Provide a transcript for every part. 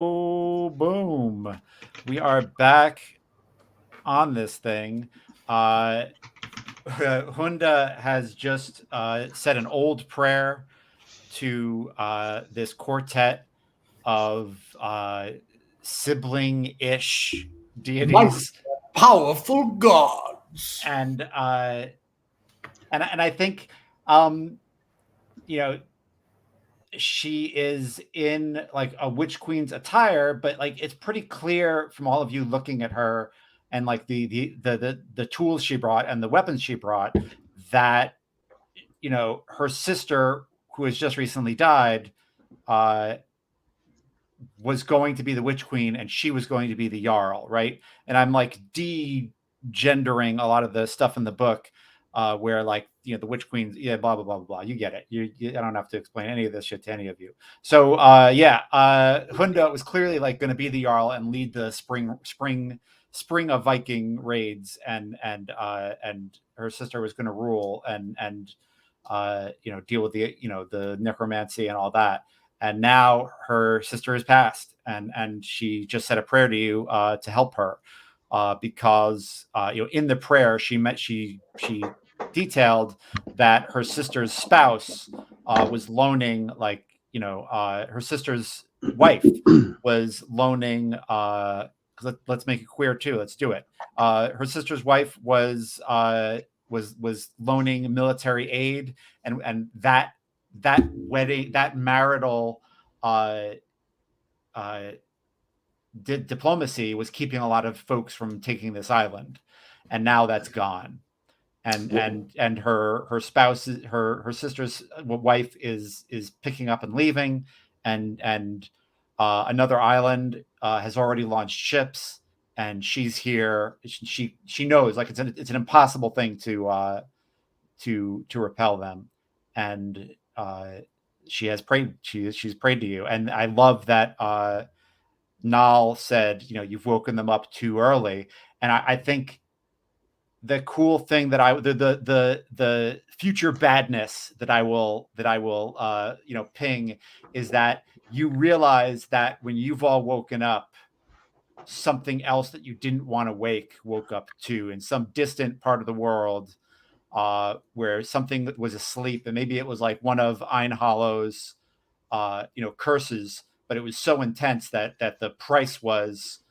Oh, boom. We are back on this thing. Uh, Hunda has just said an old prayer to this quartet of sibling ish Mighty, deities. powerful gods. And, and I think, um, you know, she is in like a witch queen's attire, but like it's pretty clear from all of you looking at her and like the tools she brought and the weapons she brought that her sister who has just recently died uh was going to be the witch queen and she was going to be the jarl, right? And I'm like de-gendering a lot of the stuff in the book where like the witch queens, yeah, blah blah blah blah blah. You get it. I don't have to explain any of this shit to any of you. So Hunda was clearly like going to be the jarl and lead the spring of Viking raids, and her sister was going to rule and deal with the necromancy and all that. And now her sister has passed, and she just said a prayer to you to help her because in the prayer she detailed that her sister's spouse was loaning her sister's wife was loaning let's make it queer too, let's do it. Her sister's wife was loaning military aid, and that wedding, that marital uh, uh, diplomacy was keeping a lot of folks from taking this island, and now that's gone. And her spouse, her sister's wife is picking up and leaving, and another island has already launched ships, and she's here. She knows like it's an impossible thing to repel them, and she has prayed. She's prayed to you, and I love that. Nal said, you've woken them up too early, and I think the cool thing that the future badness that I will ping is that you realize that when you've all woken up, something else that you didn't want to wake woke up too in some distant part of the world, where something that was asleep, and maybe it was like one of Einhollow's, curses, but it was so intense that the price was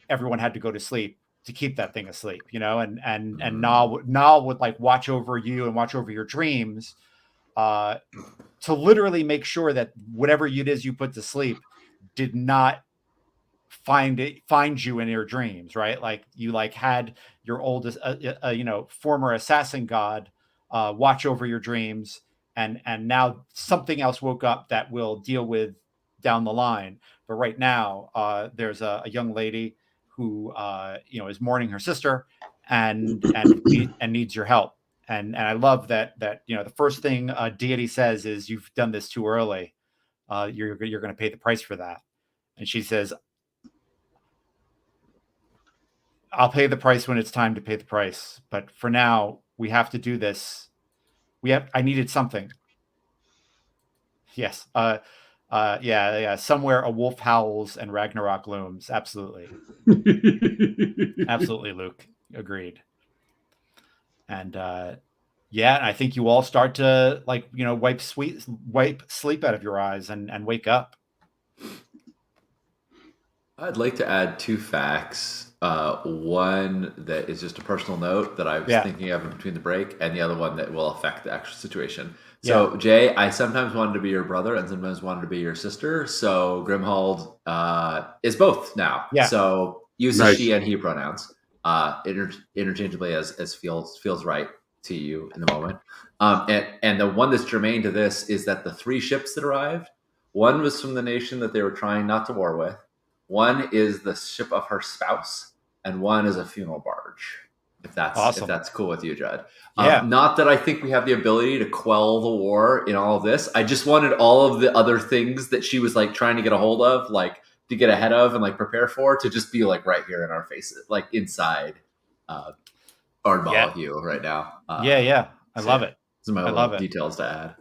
everyone had to go to sleep to keep that thing asleep, and Nal would like watch over you and watch over your dreams, uh, to literally make sure that whatever it is you put to sleep did not find you in your dreams, right? Like you like had your oldest former assassin god watch over your dreams, and now something else woke up that we'll deal with down the line. But right now there's a young lady who is mourning her sister, and needs your help. And I love that the first thing a deity says is, you've done this too early. You're going to pay the price for that. And she says, I'll pay the price when it's time to pay the price. But for now, we have to do this. I needed something. Yes. Yeah. Somewhere a wolf howls and Ragnarok looms. Absolutely. Absolutely, Luke. Agreed. And I think you all start to wipe sleep out of your eyes and wake up. I'd like to add two facts. One that is just a personal note that I was thinking of in between the break, and the other one that will affect the actual situation. So, Jay, I sometimes wanted to be your brother and sometimes wanted to be your sister. So, Grimhold is both now. Yeah. So, uses she and he pronouns interchangeably as feels right to you in the moment. And the one that's germane to this is that the three ships that arrived, one was from the nation that they were trying not to war with. One is the ship of her spouse, and one is a funeral barge. If that's awesome. If that's cool with you, Judd. Not that I think we have the ability to quell the war in all of this. I just wanted all of the other things that she was like trying to get a hold of, like to get ahead of and like prepare for, to just be like right here in our faces, like inside Ardball of you right now. I love it. Some of my little details to add.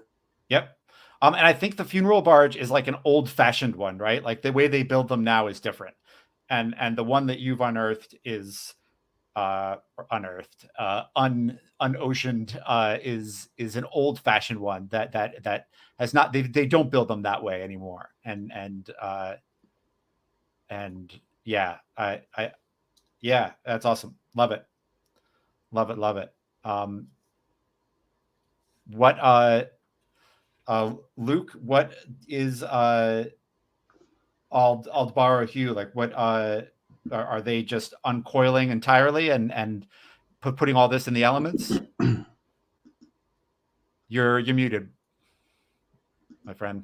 Yep. And I think the funeral barge is like an old-fashioned one, right? Like the way they build them now is different, and the one that you've unearthed is unoceaned is an old-fashioned one that has not they don't build them that way anymore, and yeah, I yeah, that's awesome. Love it. Love it. What Luke, what is Aldbaro Hugh, like what are they just uncoiling entirely and putting all this in the elements? You're muted, my friend.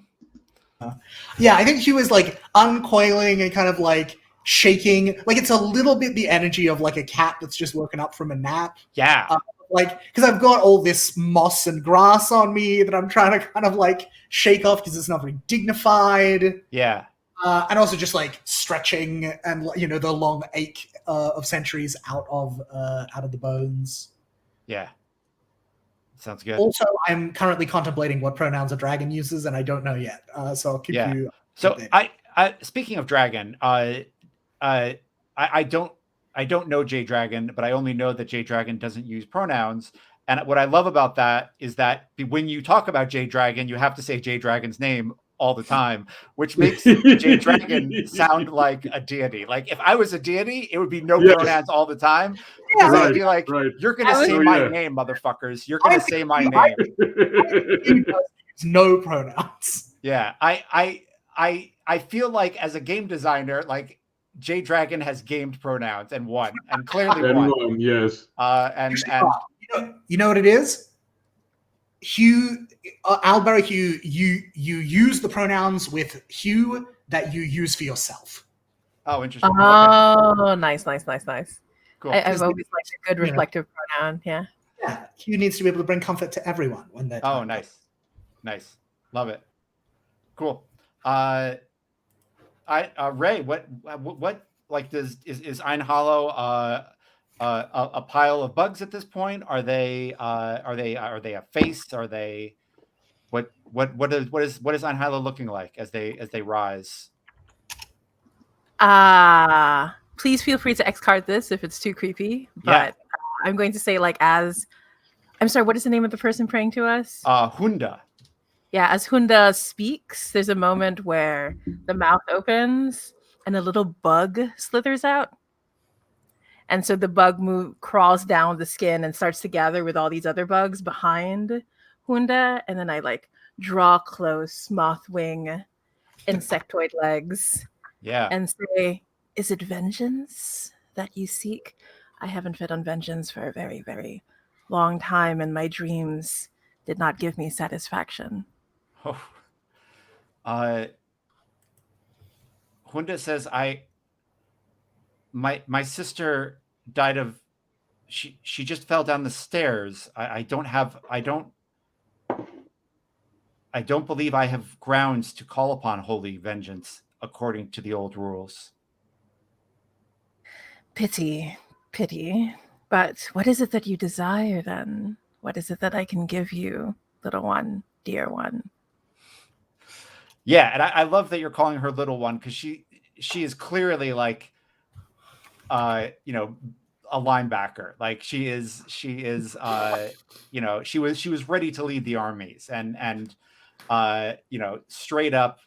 Yeah, I think he was like uncoiling and kind of like shaking. Like it's a little bit the energy of like a cat that's just woken up from a nap. Yeah. Like, because I've got all this moss and grass on me that I'm trying to kind of like shake off because it's not very dignified. Yeah. And also just like stretching and the long ache of centuries out of the bones. Yeah. Sounds good. Also, I'm currently contemplating what pronouns a dragon uses, and I don't know yet. So I'll keep you. So I speaking of dragon, I don't know J Dragon, but I only know that J Dragon doesn't use pronouns. And what I love about that is that when you talk about J Dragon, you have to say J Dragon's name all the time, which makes J Dragon sound like a deity. Like if I was a deity, it would be no pronouns all the time. Yeah, right, I'd be like, you're going to say my name, motherfuckers. You're going to say my name. No pronouns. Yeah. I feel like as a game designer, like J Dragon has gamed pronouns and won, and clearly won. Yes. And you know what it is? Hugh, Albert Hugh, you use the pronouns with Hugh that you use for yourself. Oh, interesting. Oh, okay. Nice. Cool. I've always liked a good reflective pronoun. Yeah. Yeah. Hugh needs to be able to bring comfort to everyone when they're. Oh, nice. Love it. Cool. Ray, what like is Ein Hollow a pile of bugs at this point? Are they a face? Are they what is Ein Hollow looking like as they rise? Please feel free to X-card this if it's too creepy. But I'm going to say I'm sorry, what is the name of the person praying to us? Hunda. Yeah, as Hunda speaks, there's a moment where the mouth opens and a little bug slithers out. And so the bug crawls down the skin and starts to gather with all these other bugs behind Hunda. And then I draw close moth wing, insectoid legs. Yeah. And say, is it vengeance that you seek? I haven't fed on vengeance for a very, very long time, and my dreams did not give me satisfaction. Oh. Hunda says, my sister died of she just fell down the stairs. I don't believe I have grounds to call upon holy vengeance according to the old rules. Pity. But what is it that you desire then? What is it that I can give you, little one, dear one? Yeah, and I love that you're calling her little one, because she is clearly a linebacker. Like she is she was ready to lead the armies and straight up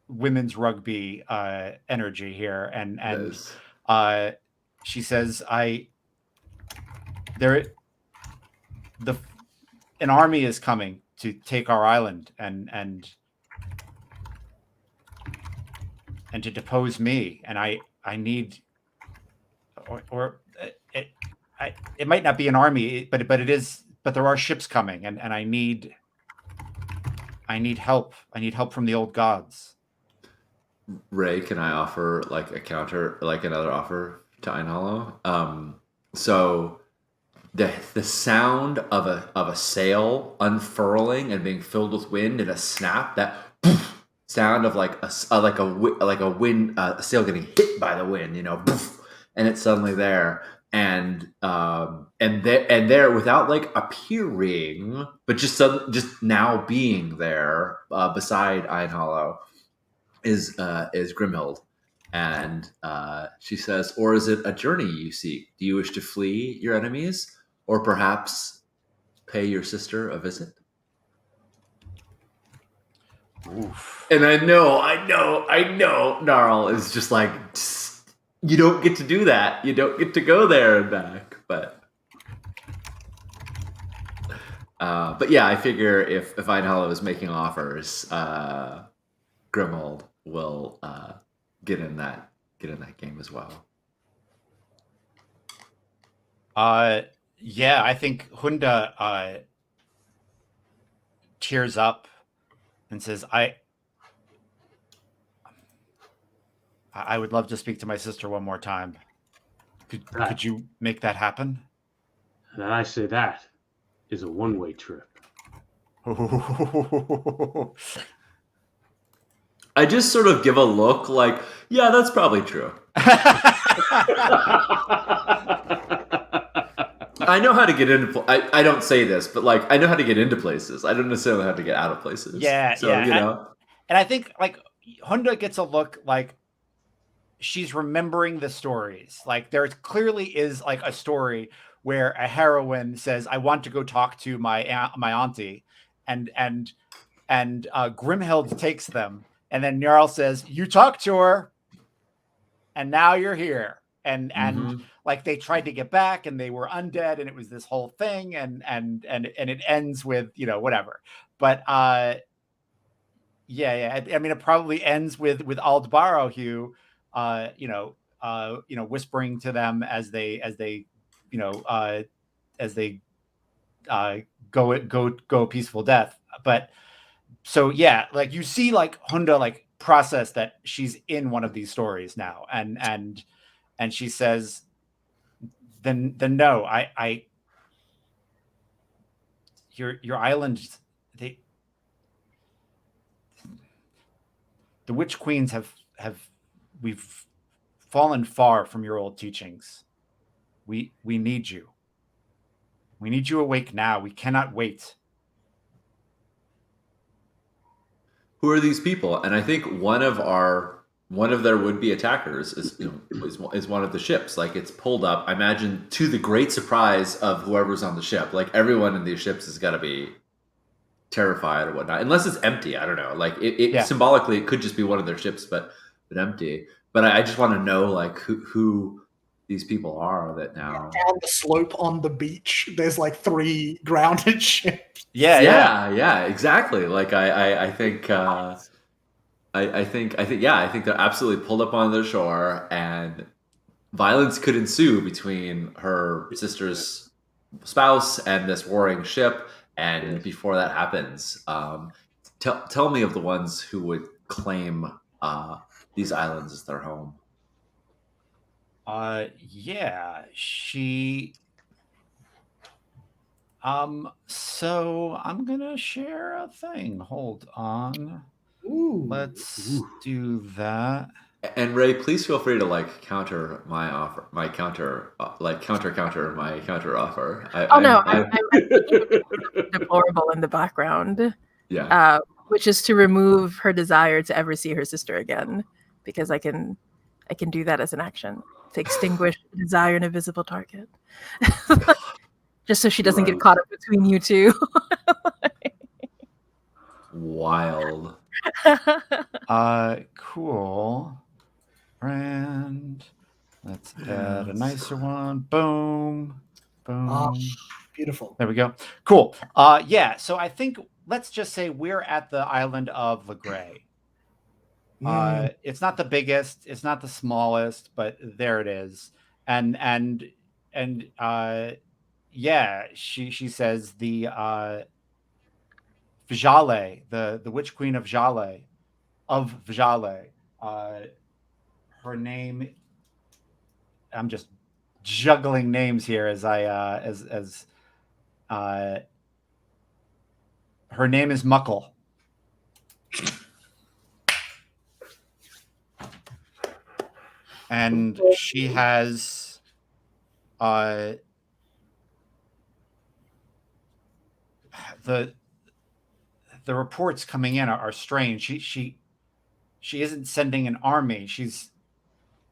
women's rugby energy here, and Yes. She says an army is coming to take our island and to depose me, and I need it might not be an army, but there are ships coming, and I need help. I need help from the old gods. Ray, can I offer a counter, another offer to Ein Hollow? So the sound of a sail unfurling and being filled with wind and a snap, that poof, sound of a sail getting hit by the wind, poof, and it's suddenly there. there without like appearing, but just now being there beside Iron Hollow is Grimhild, and she says, "Or is it a journey you seek? Do you wish to flee your enemies, or perhaps pay your sister a visit?" Oof. And I know, Gnarl is just like, you don't get to do that. You don't get to go there and back. But yeah, I figure if Einhollow is making offers, Grimald will get in that game as well. Yeah, I think Hunda tears up and says, I would love to speak to my sister one more time. Could you make that happen? And I say that is a one-way trip. I just sort of give a look like, yeah, that's probably true. I know how to get into. I don't say this, but like I know how to get into places. I don't necessarily know how to get out of places. Yeah, so, yeah. You know, and I think like Hunda gets a look like she's remembering the stories. Like there clearly is like a story where a heroine says, "I want to go talk to my auntie," and Grimhild takes them, and then Jarl says, "You talk to her, and now you're here." And like they tried to get back, and they were undead, and it was this whole thing, and it ends with whatever. But yeah. I mean, it probably ends with Aldbarrow whispering to them as they go a peaceful death. But so yeah, like you see like Hunda like process that she's in one of these stories now, and she says, then no, I your island, the witch queens we've fallen far from your old teachings. We need you. We need you awake now. We cannot wait. Who are these people? And I think one of their would-be attackers is one of the ships. Like it's pulled up, I imagine, to the great surprise of whoever's on the ship. Like everyone in these ships has got to be terrified or whatnot, unless it's empty. I don't know. Like it symbolically, it could just be one of their ships, but empty. But I just want to know like who these people are that now down the slope on the beach. There's like 3 grounded ships. Yeah, exactly. Like I think I think they're absolutely pulled up on the shore, and violence could ensue between her sister's spouse and this warring ship. And before that happens, tell me of the ones who would claim these islands as their home. Yeah, she. So I'm gonna share a thing. Hold on. Ooh. Let's do that. And Ray, please feel free to like counter my offer, my counter my counter offer. I'm deplorable in the background. Yeah. Which is to remove her desire to ever see her sister again, because I can do that as an action to extinguish the desire in a visible target, just so she doesn't get caught up between you two. Wild. Cool. And let's add a nicer one. Boom. Beautiful. There we go. Cool. Yeah. So I think let's just say we're at the island of Legray. It's not the biggest, it's not the smallest, but there it is. And yeah, she says the Vjale, the witch queen of Vjale, her name, I'm just juggling names here as her name is Muckle. And she has uh, the reports coming in are strange. She isn't sending an army. She's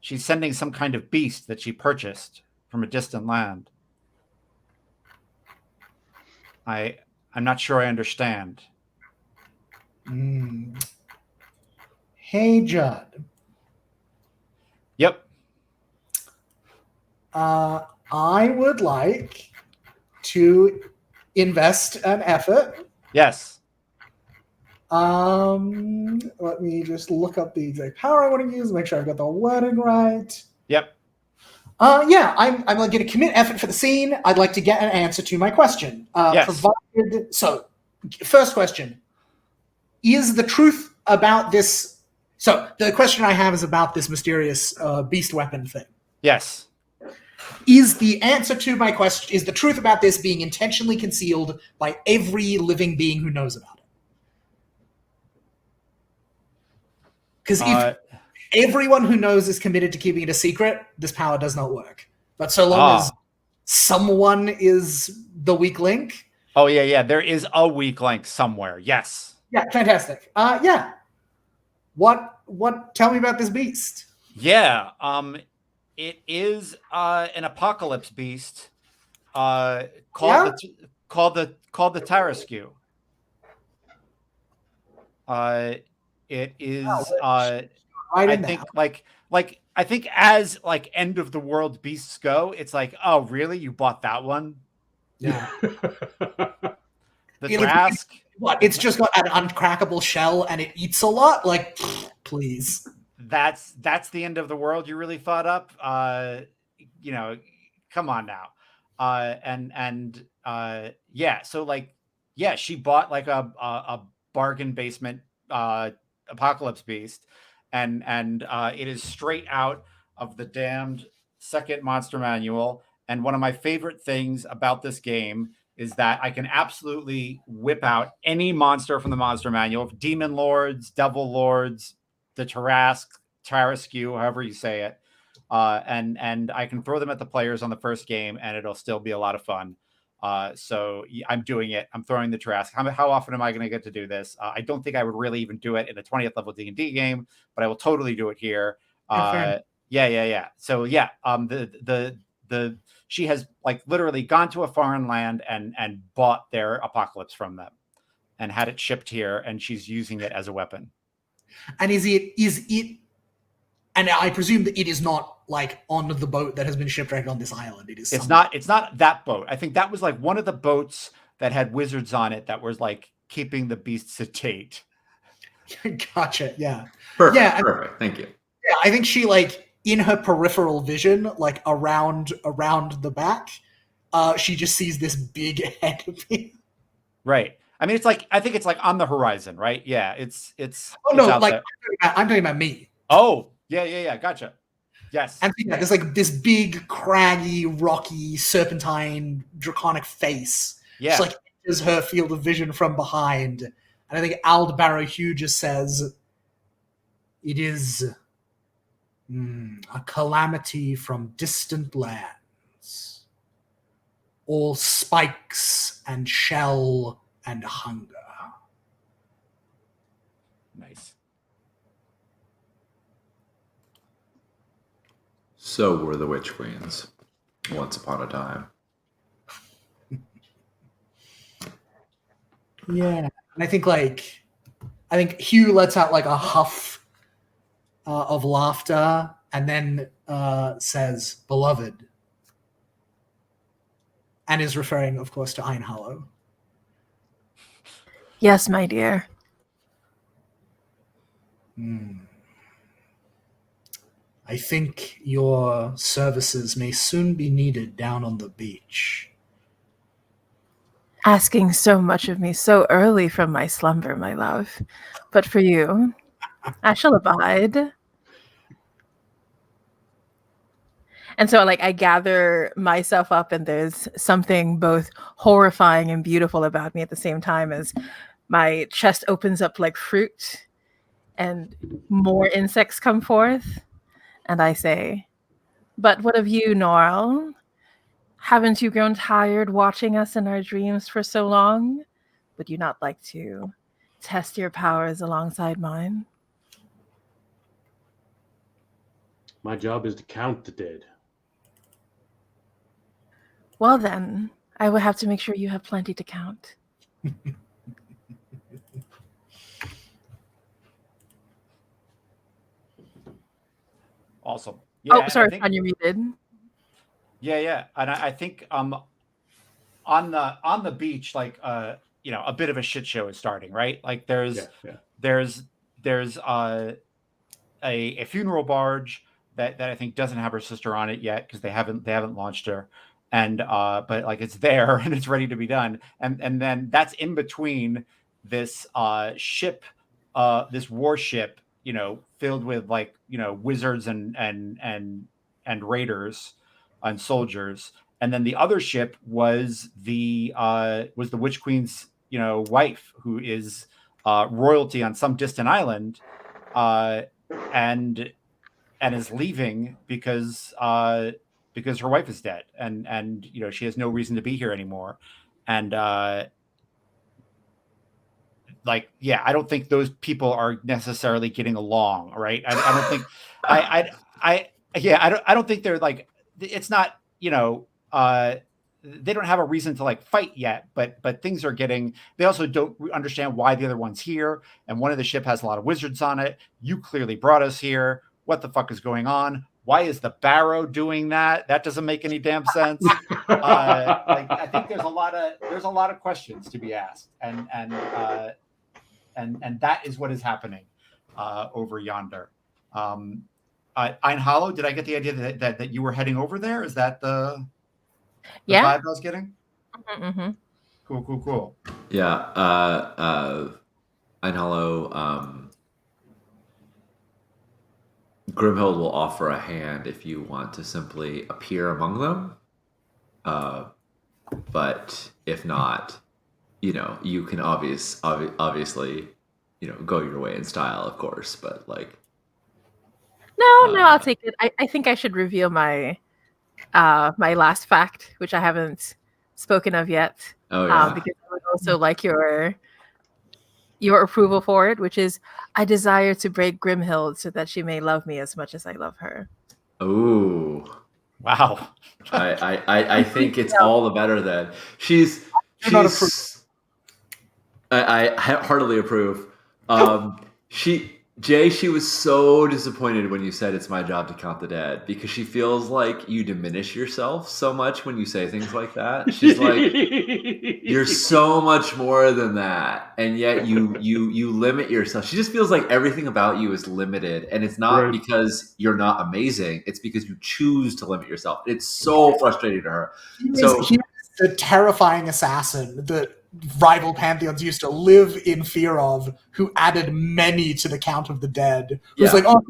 sending some kind of beast that she purchased from a distant land. I'm not sure I understand. Hey, Judd. Yep. I would like to invest an effort. Yes. Let me just look up the exact power I want to use, make sure I've got the wording right. Yep. Yeah, I'm going to commit effort for the scene. I'd like to get an answer to my question. Yes. So, first question. Is the truth about this... So, the question I have is about this mysterious beast weapon thing. Yes. Is the answer to my question... Is the truth about this being intentionally concealed by every living being who knows about it? Because if everyone who knows is committed to keeping it a secret, this power does not work. But so long as someone is the weak link... Oh, yeah. There is a weak link somewhere. Yes. Yeah, fantastic. Yeah. What tell me about this beast? Yeah. It is an apocalypse beast called the Tarasque. It is right I think I think as like end of the world beasts go, it's like, oh really? You bought that one? Yeah. The Trask? What? It's just got an uncrackable shell and it eats a lot? Like, please. That's the end of the world you really thought up? Come on now. Yeah, so like, yeah, she bought like a bargain basement apocalypse beast, and it is straight out of the damned second monster manual. And one of my favorite things about this game is that I can absolutely whip out any monster from the monster manual, demon lords, devil lords, the Tarasque, however you say it, and I can throw them at the players on the first game, and it'll still be a lot of fun. So I'm doing it. I'm throwing the Tarasque. How often am I going to get to do this? I don't think I would really even do it in a 20th level D&D game, but I will totally do it here. Yeah. So yeah, she has like literally gone to a foreign land and bought their apocalypse from them and had it shipped here, and she's using it as a weapon. And is it and I presume that it is not like on the boat that has been shipwrecked on this island. It's not that boat. I think that was like one of the boats that had wizards on it that was like keeping the beasts at tate. Gotcha. Yeah. Perfect. Perfect. Thank you. Yeah, I think she like in her peripheral vision, like around the back, she just sees this big head of it. Right. I mean, I think it's like on the horizon, right? Yeah. It's. Oh no! Like I'm talking about me. Oh yeah. Gotcha. Yes. And yeah, there's like this big, craggy, rocky, serpentine, draconic face. Yeah. Just like enters her field of vision from behind, and I think Aldbarrow Hugh just says, "It is a calamity from distant lands, all spikes and shell and hunger." Nice. So were the Witch Queens once upon a time. Yeah, and I think Hugh lets out like a huff of laughter, and then says, "Beloved," and is referring, of course, to Einhallow. Yes, my dear. I think your services may soon be needed down on the beach. Asking so much of me so early from my slumber, my love. But for you, I shall abide. And so like I gather myself up, and there's something both horrifying and beautiful about me at the same time, as my chest opens up like fruit and more insects come forth. And I say, "But what of you, Norl? Haven't you grown tired watching us in our dreams for so long? Would you not like to test your powers alongside mine? My job is to count the dead. Well then, I will have to make sure you have plenty to count. Awesome. Oh, and sorry, I think, Tanya muted. yeah, and I think on the beach, like a bit of a shit show is starting, right? Like there's a funeral barge that I think doesn't have her sister on it yet because they haven't launched her, and but like it's there and it's ready to be done, and then that's in between this ship, this warship, filled with like wizards and raiders and soldiers, and then the other ship was the Witch Queen's wife, who is royalty on some distant island, and is leaving because her wife is dead, and she has no reason to be here anymore, and I don't think those people are necessarily getting along, right? I don't think I don't think they're like, it's not, they don't have a reason to like fight yet, but things are getting, they also don't understand why the other one's here, and one of the ship has a lot of wizards on it. You clearly brought us here. What the fuck is going on? Why is the Barrow doing that? That doesn't make any damn sense. I think there's a lot of questions to be asked, and that is what is happening over yonder. Ein Hollow, did I get the idea that you were heading over there? Is that the vibe I was getting? Mm-hmm. Cool. Yeah. Ein Hollow, Grimhild will offer a hand if you want to simply appear among them. But if not, you can obviously, go your way in style, of course. But like, No, I'll take it. I think I should reveal my my last fact, which I haven't spoken of yet. Oh yeah. Because I would also like your approval for it, which is I desire to break Grimhild so that she may love me as much as I love her. Ooh. Wow. I think it's all the better then. She's I heartily approve. She was so disappointed when you said it's my job to count the dead, because she feels like you diminish yourself so much when you say things like that. She's like, you're so much more than that, and yet you limit yourself. She just feels like everything about you is limited, and it's not because you're not amazing. It's because you choose to limit yourself. It's so frustrating to her. He's the terrifying assassin that rival pantheons used to live in fear of, who added many to the count of the dead. Who's like, oh,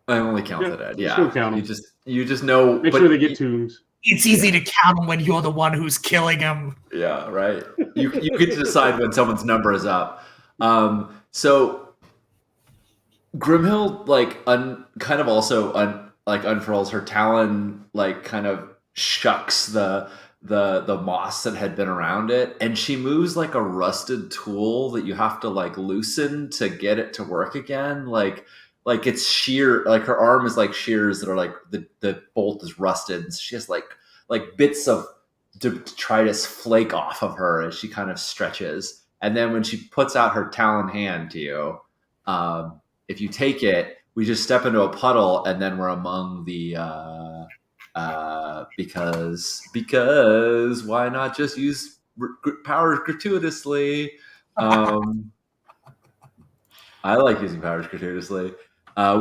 I only count the dead. Yeah, count you just know. Make sure they get tombs. It's easy to count them when you're the one who's killing them. Yeah, right. You get to decide when someone's number is up. So Grimhild kind of also unfurls her talon, like kind of shucks the moss that had been around it, and she moves like a rusted tool that you have to like loosen to get it to work again. Like it's shear, like her arm is like shears that are like the bolt is rusted, and she has like bits of detritus flake off of her as she kind of stretches. And then when she puts out her talon hand to you, if you take it, we just step into a puddle, and then we're among the because why not just use powers gratuitously? I like using powers gratuitously.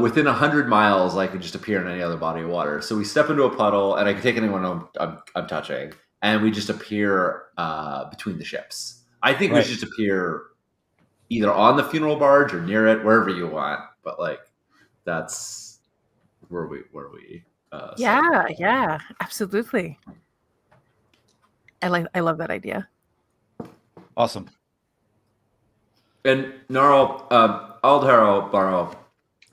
Within 100 miles, I can just appear in any other body of water. So we step into a puddle, and I can take anyone I'm touching, and we just appear between the ships. I think we should just appear either on the funeral barge or near it, wherever you want. But like, that's where we. Yeah, absolutely. I love that idea. Awesome. And Gnarl, Aldharrow, Barrow,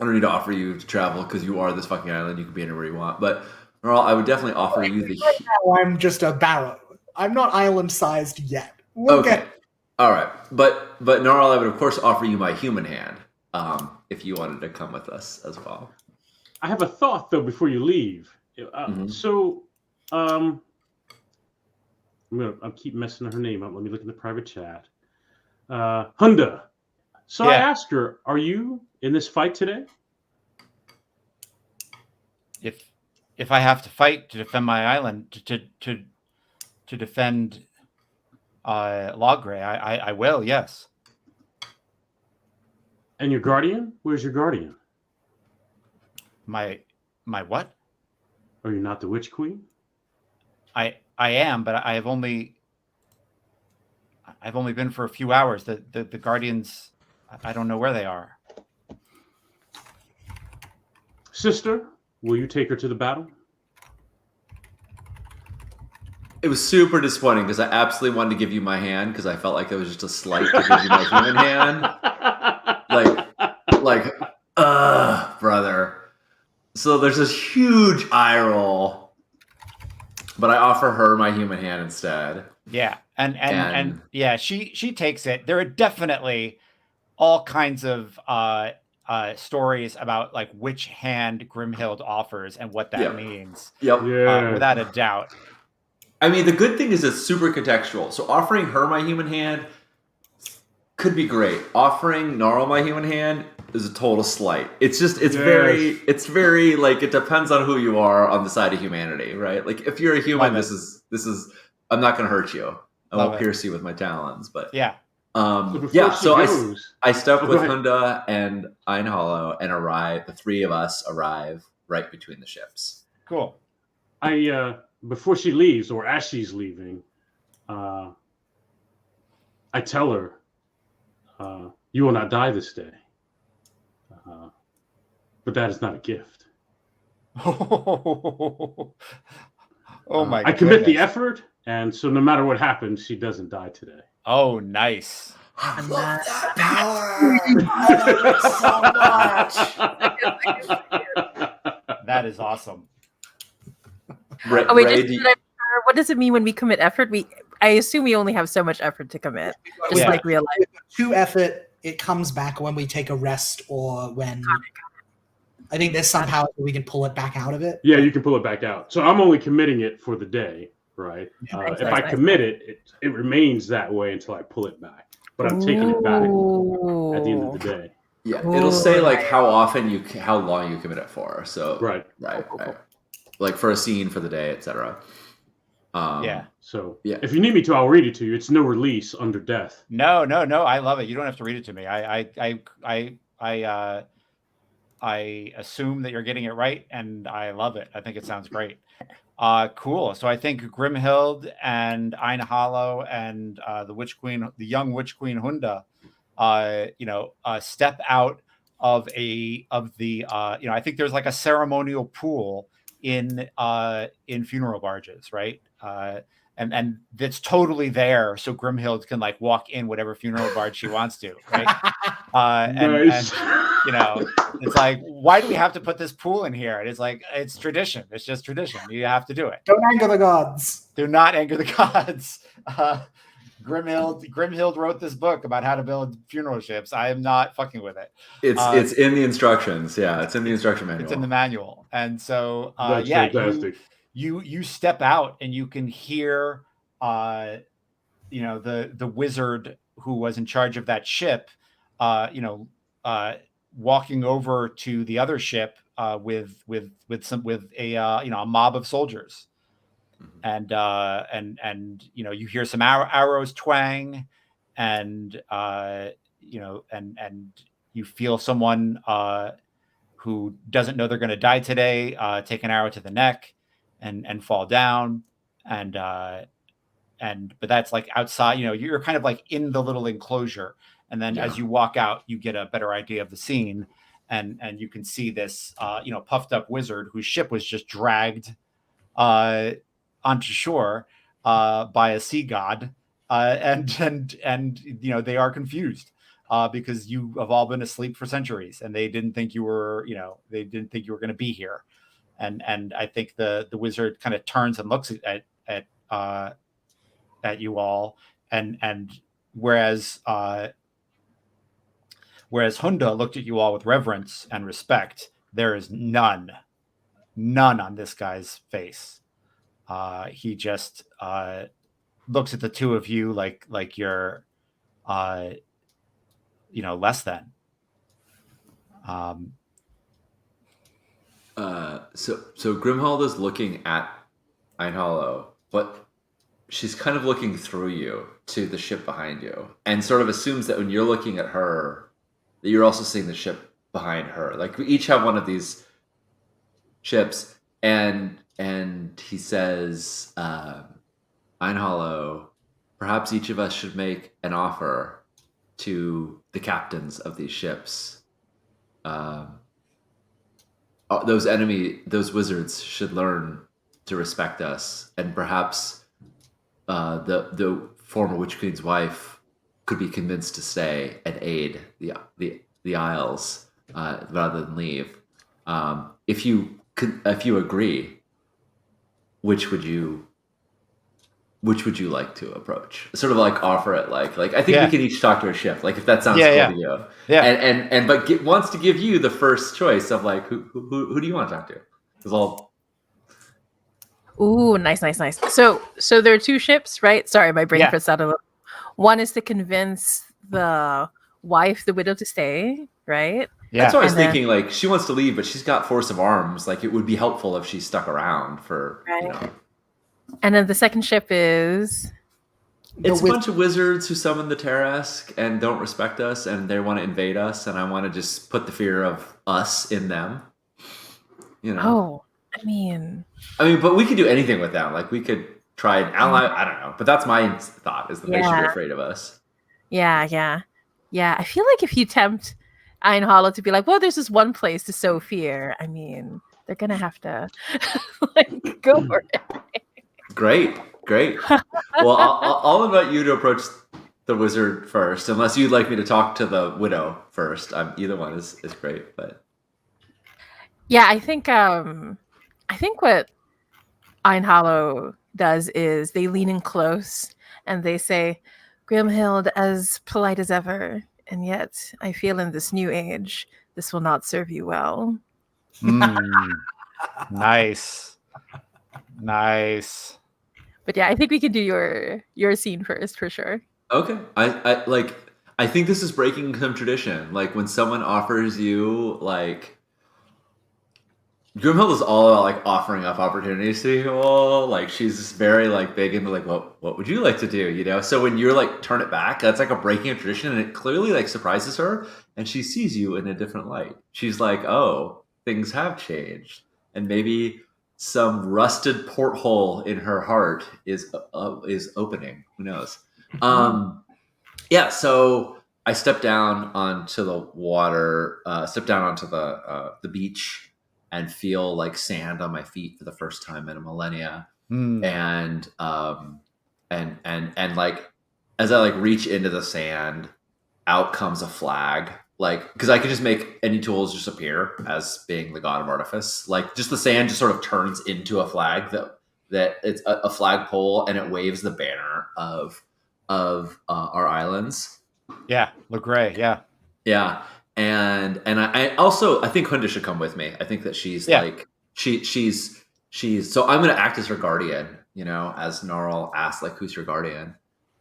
I don't need to offer you to travel because you are this fucking island. You can be anywhere you want. But Norl, I would definitely offer you the. Now I'm just a barrow. I'm not island-sized yet. We'll Okay. get. All right, but Norl, I would of course offer you my human hand, if you wanted to come with us as well. I have a thought though before you leave. So, I'll keep messing her name up. Let me look in the private chat. Hunda. So I asked her, "Are you in this fight today?" If I have to fight to defend my island, to defend Logray, I will. Yes. And your guardian? Where's your guardian? My what? Are you not the Witch Queen? I am, but I've only been for a few hours. The guardians, I don't know where they are. Sister, will you take her to the battle? It was super disappointing because I absolutely wanted to give you my hand because I felt like it was just a slight to give you my human hand. Brother. So there's this huge eye roll, but I offer her my human hand instead. Yeah, and yeah, she takes it. There are definitely all kinds of stories about like which hand Grimhild offers and what that means. Yep. Without a doubt. I mean, the good thing is it's super contextual. So offering her my human hand could be great. Offering Gnarl my human hand is a total slight. It's just, it's very like, it depends on who you are on the side of humanity, right? Like if you're a human, this is, I'm not going to hurt you. I won't pierce you with my talons, but yeah. So I stepped with Hunda and Ein Hollow and the three of us arrive right between the ships. Cool. Before she leaves, or as she's leaving, I tell her, you will not die this day. But that is not a gift. Oh my! I commit the effort, and so no matter what happens, she doesn't die today. Oh, nice! I love that power. I love it so much. That is awesome. What does it mean when we commit effort? I assume we only have so much effort to commit, just like real life. To effort, it comes back when we take a rest or when. I think there's somehow we can pull it back out of it. Yeah, you can pull it back out. So I'm only committing it for the day, right? If I commit it remains that way until I pull it back. But I'm taking it back at the end of the day. Yeah, it'll say like how long you commit it for. So right. Like for a scene for the day, etc. So if you need me to, I'll read it to you. It's no release under death. No. I love it. You don't have to read it to me. I assume that you're getting it right, and I love it. I think it sounds great. Cool. So I think Grimhild and Ein Hollow and the young Witch Queen Hunda, step out of the. I think there's like a ceremonial pool in funeral barges, right? And that's totally there, so Grimhild can like walk in whatever funeral barge she wants to, right? Nice. And it's like, why do we have to put this pool in here? And it's like, it's tradition. It's just tradition. You have to do it. Don't anger the gods. Do not anger the gods. Grimhild wrote this book about how to build funeral ships. I am not fucking with it. It's in the instructions. Yeah, it's in the instruction manual. It's in the manual. And so that's fantastic. You step out and you can hear the wizard who was in charge of that ship walking over to the other ship with a mob of soldiers. And you hear some arrows twang, and you feel someone who doesn't know they're going to die today take an arrow to the neck and fall down, but that's like outside. You're kind of like in the little enclosure, and then as you walk out, you get a better idea of the scene, and you can see this puffed up wizard whose ship was just dragged onto shore by a sea god, and they are confused because you have all been asleep for centuries, and they didn't think you were going to be here, and I think the wizard kind of turns and looks at you all, and whereas Hunda looked at you all with reverence and respect, there is none on this guy's face. He just looks at the two of you like you're less than. So Grimhild is looking at Einhollow, but she's kind of looking through you to the ship behind you, and sort of assumes that when you're looking at her, that you're also seeing the ship behind her. Like, we each have one of these ships, and he says, Einhollow, perhaps each of us should make an offer to the captains of these ships. Those wizards should learn to respect us, and perhaps the former Witch Queen's wife could be convinced to stay and aid the Isles rather than leave. If you agree, which would you like to approach? Sort of like offer it like I think we can each talk to a ship, like, if that sounds cool to you. Yeah. And wants to give you the first choice of like who do you want to talk to? Because all. Ooh, nice. So there are two ships, right? Sorry, my brain fritzed out a little. One is to convince the wife, the widow, to stay, right? Yeah. That's what I was thinking. Like, she wants to leave, but she's got force of arms. Like, it would be helpful if she stuck around for. Right. And then the second ship is. It's a bunch of wizards who summon the Tarrasque and don't respect us, and they want to invade us, and I want to just put the fear of us in them. Oh, I mean, but we could do anything with them. Like, we could try an ally. I don't know, but that's my thought: is that they should be afraid of us. Yeah. I feel like if you tempt Einhollow to be like, well, there's this one place to sow fear, I mean, they're gonna have to go for it. Great. Well, I'll invite you to approach the wizard first, unless you'd like me to talk to the widow first. Either one is great, but yeah, I think what Einhollow does is they lean in close and they say, Grimhild, as polite as ever, and yet I feel in this new age this will not serve you well. Nice. But yeah, I think we can do your scene first for sure. Okay. I think this is breaking some tradition. Like, when someone offers you, like, Grimhild is all about like offering up opportunities to people. Like, she's very like big into like, what would you like to do? So when you're like turn it back, that's like a breaking of tradition, and it clearly like surprises her, and she sees you in a different light. She's like, oh, things have changed, and maybe some rusted porthole in her heart is opening. Who knows? So I step down onto the water, step down onto the beach, and feel like sand on my feet for the first time in a millennia. And like, as I like reach into the sand, out comes a flag. Like, because I could just make any tools just appear as being the god of artifice. Like, just the sand just sort of turns into a flag that it's a flagpole, and it waves the banner of our islands. Yeah, Le Gray. Yeah. And I also, I think Hunda should come with me. I think that she's like she's so I'm going to act as her guardian. As Gnarl asked, like, who's your guardian?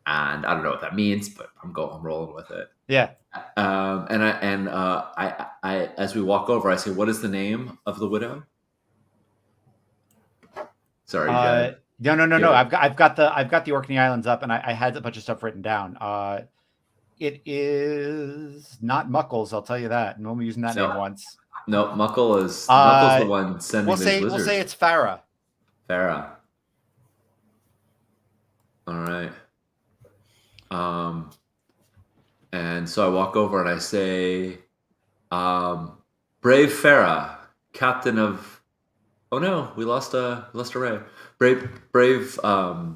And I don't know what that means, but I'm rolling with it. Yeah. I as we walk over, I say, "What is the name of the widow?" Sorry, Jed. No. I've got the Orkney Islands up, and I had a bunch of stuff written down. It is not Muckles, I'll tell you that. No one using that name once. No, Muckle is the one sending these wizards. We'll say it's Farah. Farah. All right. And so I walk over and I say, brave Farah, captain of. Oh no, we lost a ray. Brave. Oh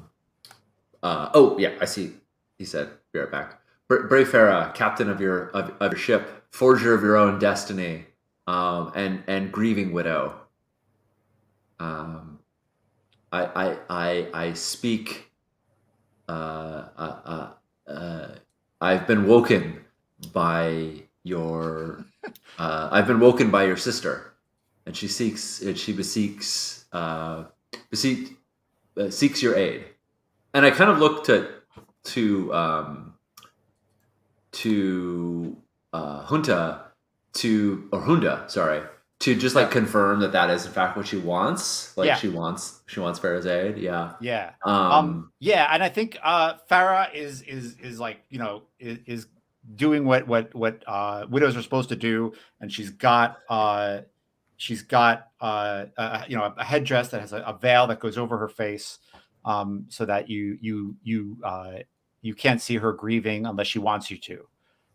yeah, I see. He said, "Be right back." Brave Farah, captain of your ship, forger of your own destiny, and grieving widow. I speak. I've been woken by your. I've been woken by your sister, and she beseeks seeks your aid. And I kind of look to Hunda, sorry, to just like confirm that is in fact what she wants. Like she wants Farah's aid. Yeah. Yeah. Yeah, and I think Farah is like, is doing what widows are supposed to do, and she's got a headdress that has a veil that goes over her face, so that you can't see her grieving unless she wants you to.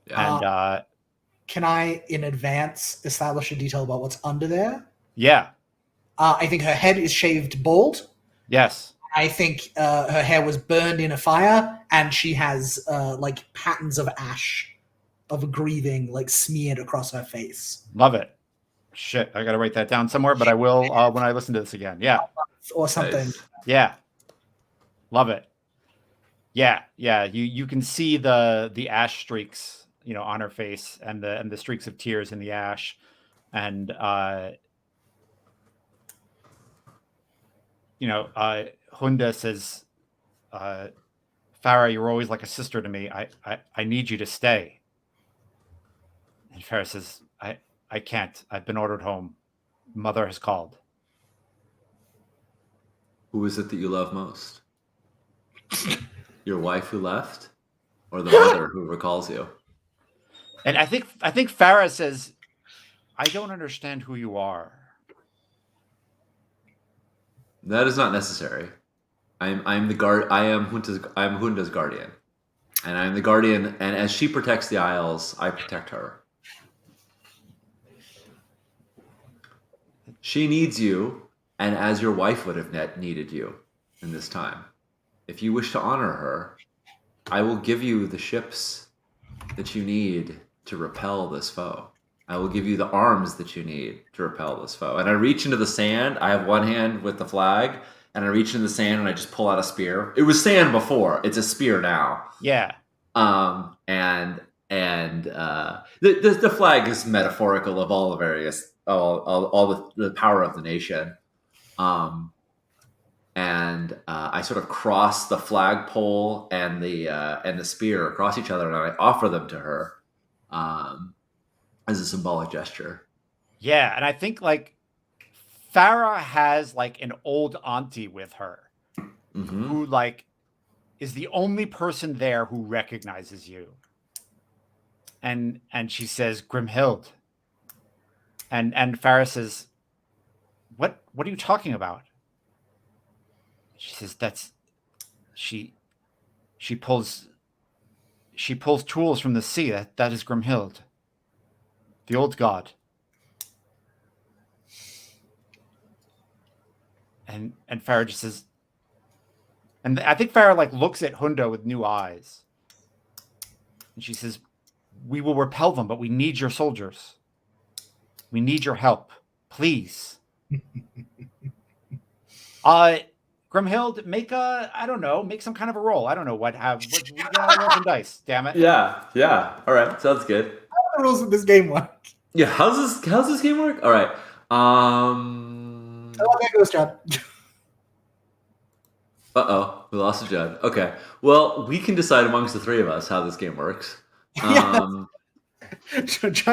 And can I, in advance, establish a detail about what's under there? Yeah. I think her head is shaved bald. Yes. I think her hair was burned in a fire, and she has like patterns of ash, of grieving, like smeared across her face. Love it. Shit, I gotta write that down somewhere, but I will when I listen to this again. Yeah. Or something. Nice. Yeah. Love it. Yeah. You can see the ash streaks, on her face, and the streaks of tears in the ash, and Hunda says, Farah, you're always like a sister to me. I need you to stay. And Farah says, I can't. I've been ordered home. Mother has called. Who is it that you love most? Your wife who left, or the mother who recalls you? And I think Farah says, I don't understand who you are. That is not necessary. I'm the guard. I am Hunda's guardian, and I'm the guardian. And as she protects the Isles, I protect her. She needs you, and as your wife would have needed you in this time. If you wish to honor her, I will give you the ships that you need to repel this foe. I will give you the arms that you need to repel this foe. And I reach into the sand. I have one hand with the flag, and I reach into the sand and I just pull out a spear. It was sand before. It's a spear now. Yeah. And the flag is metaphorical of all the various all the power of the nation. And I sort of cross the flagpole and the spear across each other, and I offer them to her as a symbolic gesture. Yeah, and I think like Farah has like an old auntie with her, who like is the only person there who recognizes you. And she says, Grimhild. And Farah says, What are you talking about? She says, she pulls tools from the sea. That is Grimhild, the old god. And Farah just says, and I think Farah like looks at Hunda with new eyes. And she says, we will repel them, but we need your soldiers. We need your help. Please. Grimhild, make some kind of a roll. I don't know what we gotta roll some dice, damn it. Yeah. All right, sounds good. How do the rules of this game work? Yeah, how's this game work? All right. There goes John. We lost a Judd. Okay. Well, we can decide amongst the three of us how this game works. John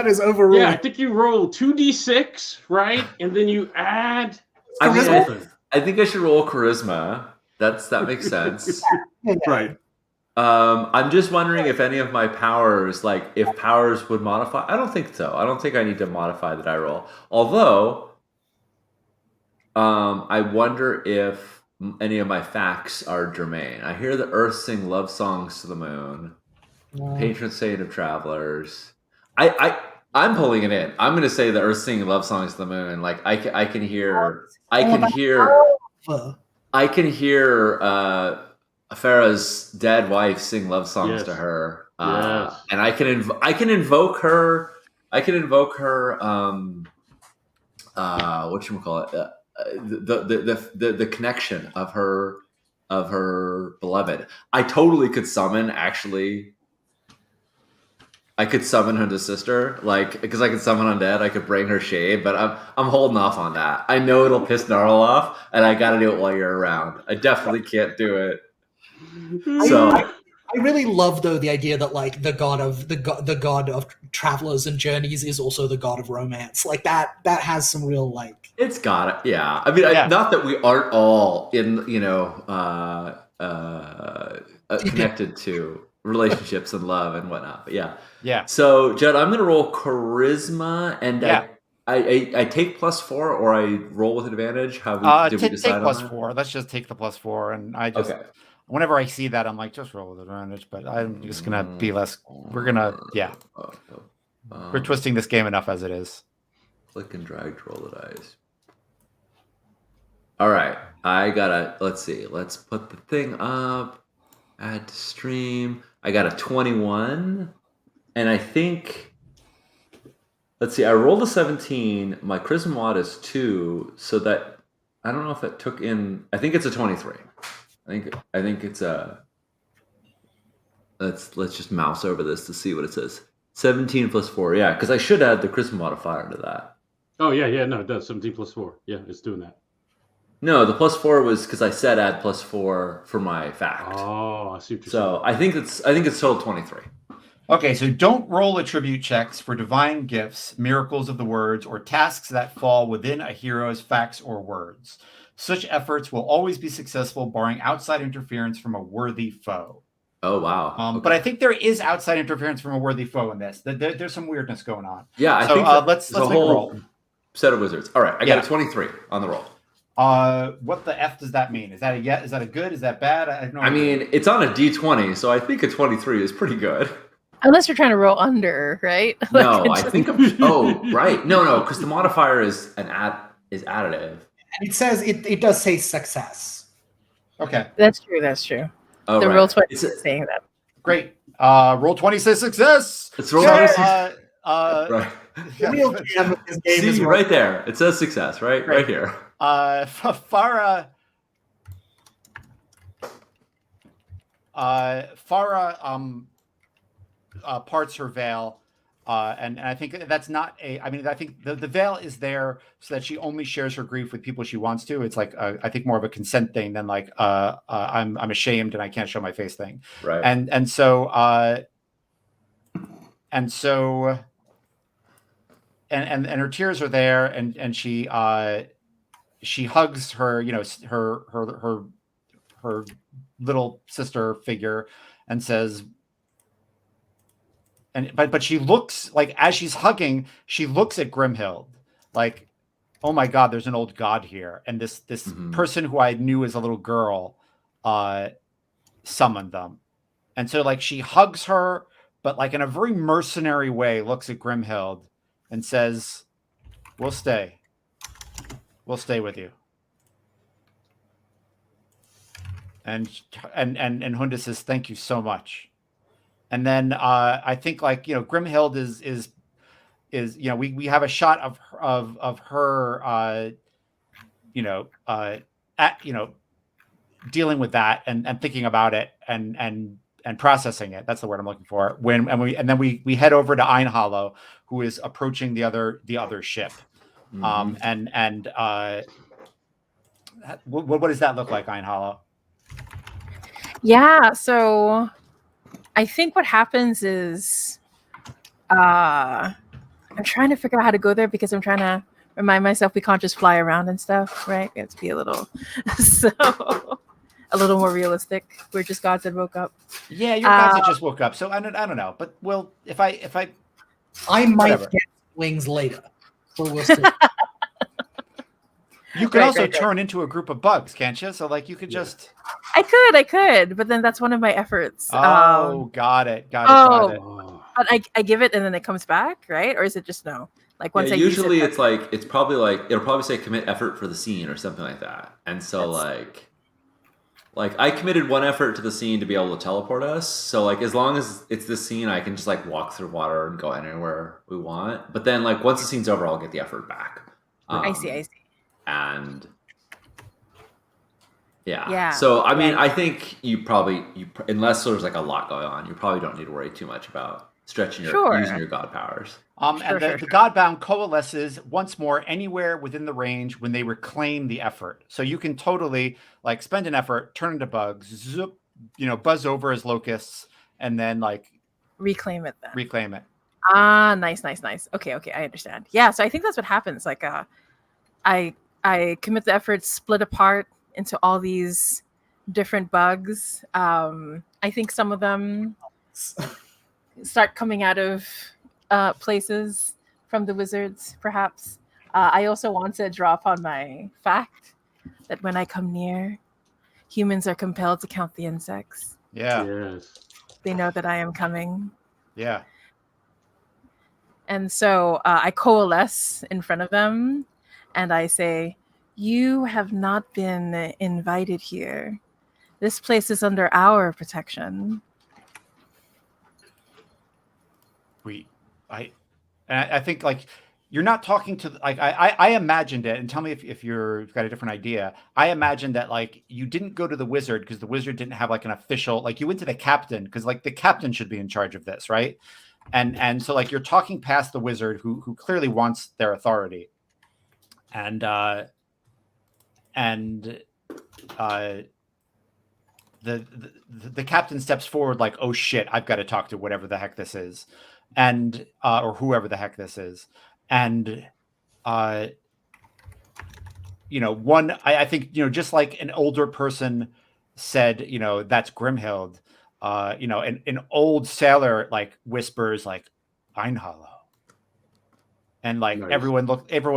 is overruled. Yeah, I think you roll 2d6, right? And then you add I think I should roll charisma. That makes sense. Right. I'm just wondering if any of my powers, like if powers would modify. I don't think so. I don't think I need to modify the die roll. Although, I wonder if any of my facts are germane. I hear the earth sing love songs to the moon. Patron saint of travelers. I'm pulling it in. I'm going to say the earth singing love songs to the moon. Like I can hear Farah's dead wife sing love songs to her. And I can invoke her. Whatchamacallit? the connection of her beloved. I totally could summon I could summon her to sister, like, because I could summon undead. I could bring her shade, but I'm holding off on that. I know it'll piss Gnarl off, and I got to do it while you're around. I definitely can't do it. So I really love though the idea that like the god of travelers and journeys is also the god of romance. Like that has some real like. it's got it. Yeah, I mean, not that we aren't all in, connected to relationships and love and whatnot. But yeah. So Judd, I'm gonna roll charisma, and I take +4, or I roll with advantage. How did we decide take on plus that? 4. Let's just take the +4, and I just whenever I see that, I'm like, just roll with advantage. But I'm just gonna be less. We're gonna we're twisting this game enough as it is. Click and drag to roll the dice. All right, let's see. Let's put the thing up. Add to stream. I got a 21, and I think. Let's see. I rolled a 17. My charisma mod is 2, so that I don't know if that took in. I think it's a 23. I think it's a. Let's just mouse over this to see what it says. 17 + 4. Yeah, because I should add the charisma modifier to that. Oh yeah. No, it does. 17 + 4. Yeah, it's doing that. No, the +4 was because I said add +4 for my fact. Oh, I see what you're saying. So I think it's total 23. Okay, so don't roll attribute checks for divine gifts, miracles of the words, or tasks that fall within a hero's facts or words. Such efforts will always be successful, barring outside interference from a worthy foe. Oh, wow. Okay. But I think there is outside interference from a worthy foe in this. There's some weirdness going on. Yeah, I think let's make a roll. Set of wizards. All right, I got a 23 on the roll. What the F does that mean? Is that a is that a good? Is that bad? I mean, it's on a D20, so I think a 23 is pretty good. Unless you're trying to roll under, right? No, I think right. No, because the modifier is additive. And it says it does say success. Okay. That's true. Oh, the right. roll 20 is saying that. Great. Roll 20 says success. It's roll 20. Right. The real jam of this game is right there. It says success, right? Right here. Farah parts her veil, and I think that's not I mean, I think the veil is there so that she only shares her grief with people she wants to. It's like I think more of a consent thing than like I'm ashamed and I can't show my face thing. Right. And so her tears are there, and she hugs her, her little sister figure, and says, but she looks like, as she's hugging, she looks at Grimhild like, oh my God, there's an old god here, and this person who I knew as a little girl summoned them, and so like she hugs her, but like in a very mercenary way, looks at Grimhild and says, we'll stay with you. And Hunda says, thank you so much. And then I think, like, Grimhild is we have a shot of her dealing with that and thinking about it and processing it. That's the word I'm looking for. Then we head over to Ein Hollow, who is approaching the other ship. Mm-hmm. What does that look like, Ein Hollow? Yeah, so I think what happens is I'm trying to figure out how to go there, because I'm trying to remind myself we can't just fly around and stuff, right? We have to be a little more realistic. We're just gods that woke up. Yeah, you're gods that just woke up. So I don't know, but if I might get wings later. So we'll see. You could also turn into a group of bugs, can't you? So like you could just. I could, but then that's one of my efforts. Oh, got it. But I give it and then it comes back, right? Or is it just no? Like once I usually use it, it's probably like it'll probably say commit effort for the scene or something like that. And so like I committed one effort to the scene to be able to teleport us. So like as long as it's this scene, I can just like walk through water and go anywhere we want. But then like once the scene's over, I'll get the effort back. I see. and Yeah. So I mean, Yeah. I think you unless there's like a lot going on, you probably don't need to worry too much about stretching using your god powers. And the Godbound coalesces once more anywhere within the range when they reclaim the effort. So you can totally like spend an effort, turn into bugs, zoop, buzz over as locusts, and then like reclaim it then. Reclaim it. Ah, nice. Okay, I understand. Yeah, so I think that's what happens. Like I commit the effort, split apart into all these different bugs. I think some of them start coming out of places from the wizards, perhaps. I also want to draw upon my fact that when I come near, humans are compelled to count the insects. Yeah. Yes. They know that I am coming. Yeah. And so I coalesce in front of them and I say, "You have not been invited here. This place is under our protection." I think like you're not talking to like I imagined it, and tell me if you've got a different idea. I imagined that like you didn't go to the wizard because the wizard didn't have like an official, like you went to the captain because like the captain should be in charge of this, right? And so like you're talking past the wizard who clearly wants their authority, and the captain steps forward like, "Oh shit, I've got to talk to whatever the heck this is," and or whoever the heck this is, and I think just like an older person said, that's Grimhild. An old sailor like whispers like Einhollow. And like Nice. everyone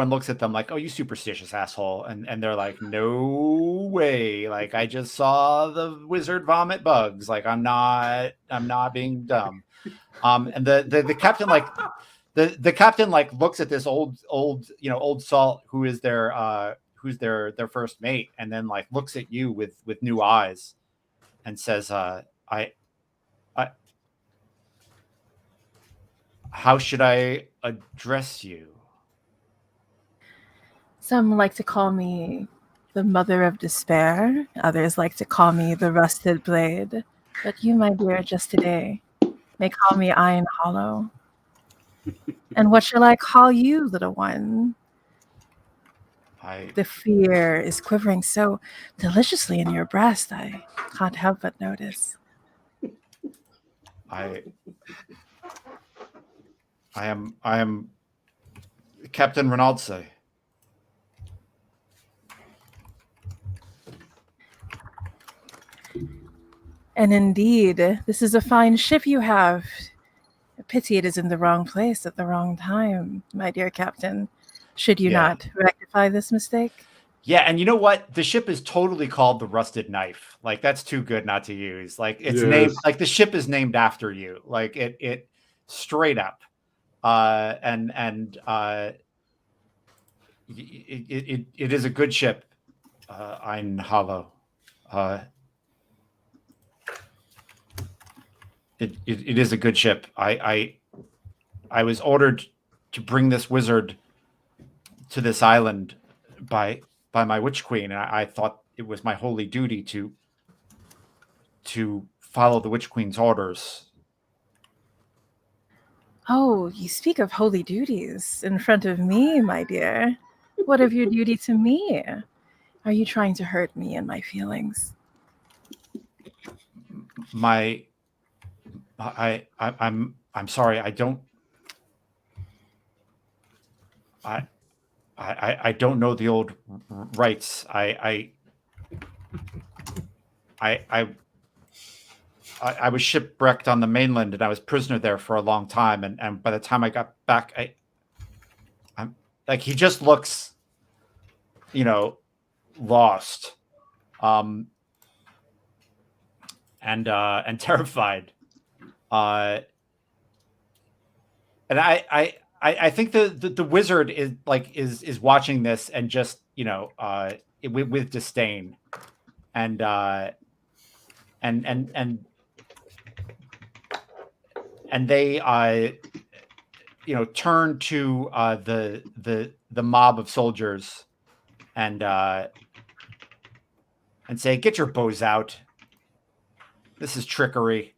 looks at them like, "Oh, you superstitious asshole," and they're like, "No way! Like I just saw the wizard vomit bugs. Like I'm not being dumb." And the captain like the captain like looks at this old salt who's their first mate, and then like looks at you with new eyes, and says, "I how should I address you?" Some like to call me the Mother of Despair. Others like to call me the Rusted Blade. But you, my dear, just today may call me Iron Hollow. And what shall I call you, little one? The fear is quivering so deliciously in your breast, I can't help but notice. I am Captain Ronaldse. And indeed, this is a fine ship you have. A pity it is in the wrong place at the wrong time, my dear captain. Should you not rectify this mistake? Yeah, and you know what? The ship is totally called the Rusted Knife. Like that's too good not to use. Like it's named, like the ship is named after you. Like it straight up. It is a good ship. Ein Hollow. It is a good ship. I was ordered to bring this wizard to this island by my witch queen, and I thought it was my holy duty to follow the witch queen's orders. Oh, you speak of holy duties in front of me, my dear. What of your duty to me? Are you trying to hurt me and my feelings? I'm sorry. I don't know the old rites. I was shipwrecked on the mainland, and I was prisoner there for a long time. And by the time I got back, I'm like, he just looks, lost, and terrified. And I think the wizard is watching this and just with disdain, and they turn to the mob of soldiers and say, "Get your bows out. This is trickery."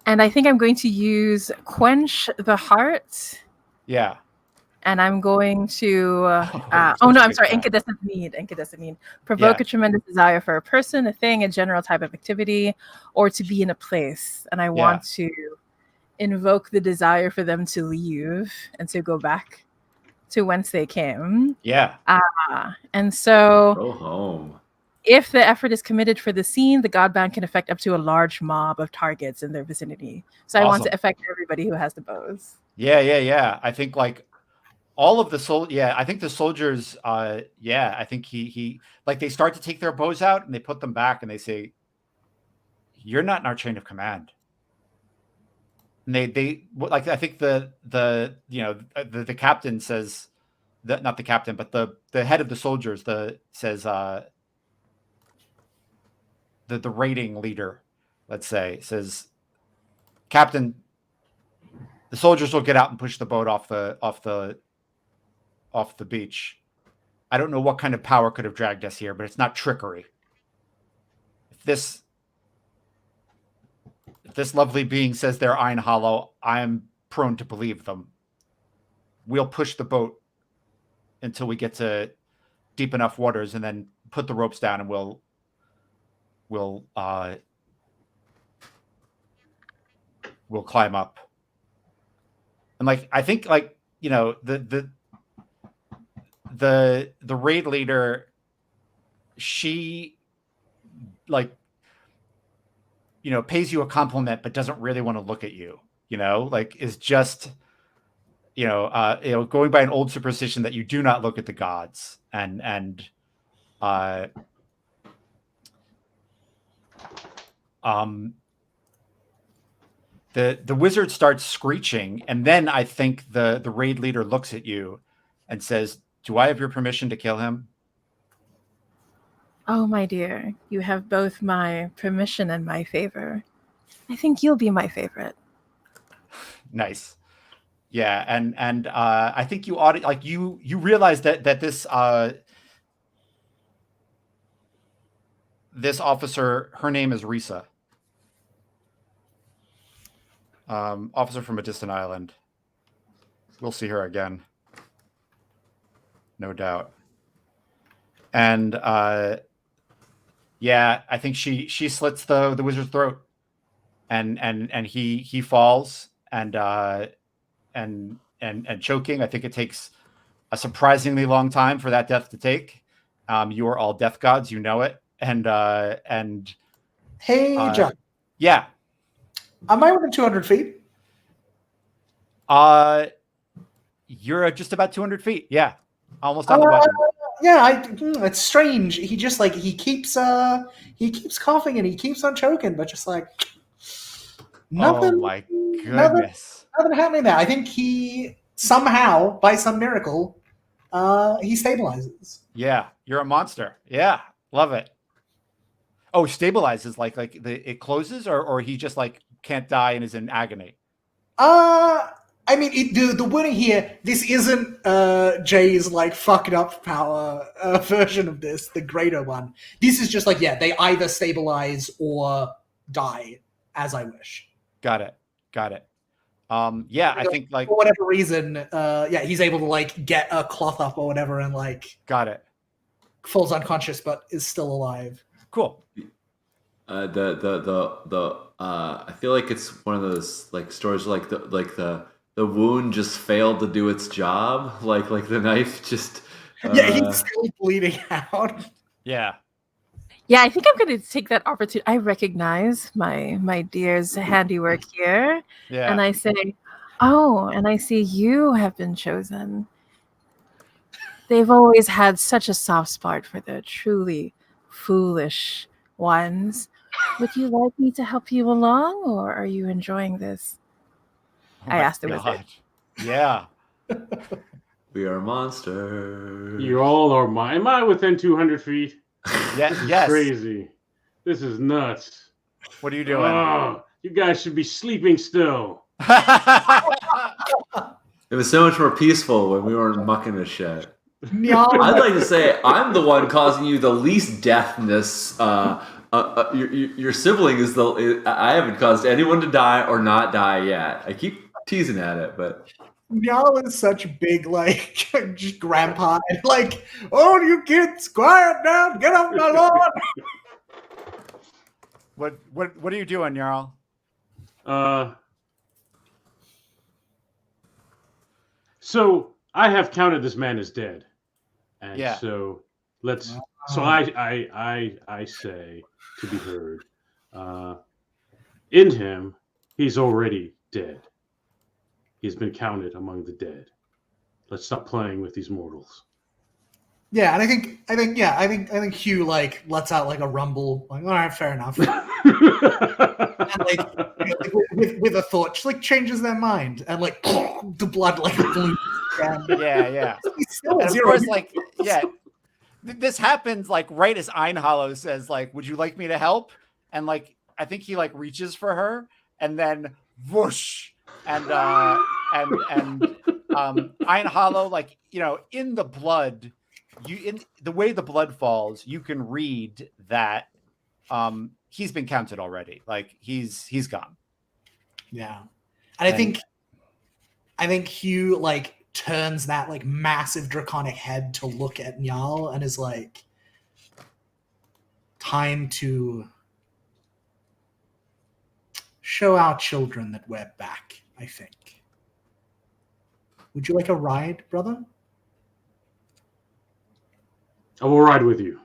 And I think I'm going to use Quench the Heart. Yeah. And I'm going to. I'm sorry. Incandescent Need. Provoke a tremendous desire for a person, a thing, a general type of activity, or to be in a place. And I want to invoke the desire for them to leave and to go back to whence they came. Yeah. And so. Go home. If the effort is committed for the scene, the Godbound can affect up to a large mob of targets in their vicinity. So I want to affect everybody who has the bows. Yeah. I think like all of the I think the soldiers, I think he like they start to take their bows out and they put them back and they say, "You're not in our chain of command." And they like, I think the captain says that, not the captain, but the head of the soldiers, says, the raiding leader, let's say, says, "Captain, the soldiers will get out and push the boat off the beach. I don't know what kind of power could have dragged us here, but it's not trickery. If this lovely being says they're Ein Hollow, I am prone to believe them. We'll push the boat until we get to deep enough waters and then put the ropes down and we'll climb up." And like, I think like, the raid leader, she like, pays you a compliment, but doesn't really want to look at you, like is just, going by an old superstition that you do not look at the gods, and the wizard starts screeching, and then I think the raid leader looks at you and says, "Do I have your permission to kill him?" Oh, my dear, you have both my permission and my favor. I think you'll be my favorite. Nice. Yeah, and I think you ought to, like, you realize that this this officer, her name is Risa. Officer from a distant island. We'll see her again, no doubt. And I think she slits the wizard's throat, and he falls and choking. I think it takes a surprisingly long time for that death to take. You are all death gods, you know it. And hey, John. Yeah. Am I within 200 feet? You're just about 200 feet. Yeah. Almost on the button. Yeah, it's strange. He just like, he keeps coughing and he keeps on choking, but just like nothing. Oh my goodness. Nothing happening there. I think he somehow, by some miracle, he stabilizes. Yeah, you're a monster. Yeah, love it. Oh, stabilizes like it closes, or he just like can't die and is in agony. I mean, the winning here, this isn't Jay's like fucked up power version of this, the greater one. This is just like, yeah, they either stabilize or die as I wish. Got it. I think like for whatever reason, he's able to like get a cloth up or whatever and like got it. Falls unconscious but is still alive. Cool. I feel like it's one of those like stories like the wound just failed to do its job. Like the knife just. He's still bleeding out. Yeah. Yeah, I think I'm going to take that opportunity. I recognize my dear's handiwork here. Yeah. And I say, oh, and I see you have been chosen. They've always had such a soft spot for the truly foolish ones. Would you like me to help you along, or are you enjoying this? I asked the wizard. Yeah. We are monsters. You all are mine. Am I within 200 feet? Yeah. Yes. Crazy. This is nuts. What are you doing? Oh, you guys should be sleeping still. It was so much more peaceful when we weren't mucking with shit. Nyal, I'd like to say I'm the one causing you the least deafness. Your sibling is I haven't caused anyone to die or not die yet. I keep teasing at it, but Nyal is such a big, like, just grandpa. And like, oh, you kids, quiet down, get off my lawn. What are you doing, Jarl? So I have counted this man as dead, and Yeah. so let's. So I say to be heard. In him, he's already dead. He's been counted among the dead. Let's stop playing with these mortals. Yeah, and I think Hugh like lets out like a rumble, like, all right, fair enough. And like with a thought, just like changes their mind, and like the blood like blew. Yeah. And of course, like, this happens like right as Einhollow says, like, would you like me to help? And like, I think he like reaches for her, and then whoosh, and Einhollow, like, you know, in the blood, in the way the blood falls, you can read that he's been counted already. Like he's gone. Yeah, and I think Hugh like turns that like massive draconic head to look at Nyal and is like, time to show our children that we're back, I think. Would you like a ride, brother? I will ride with you.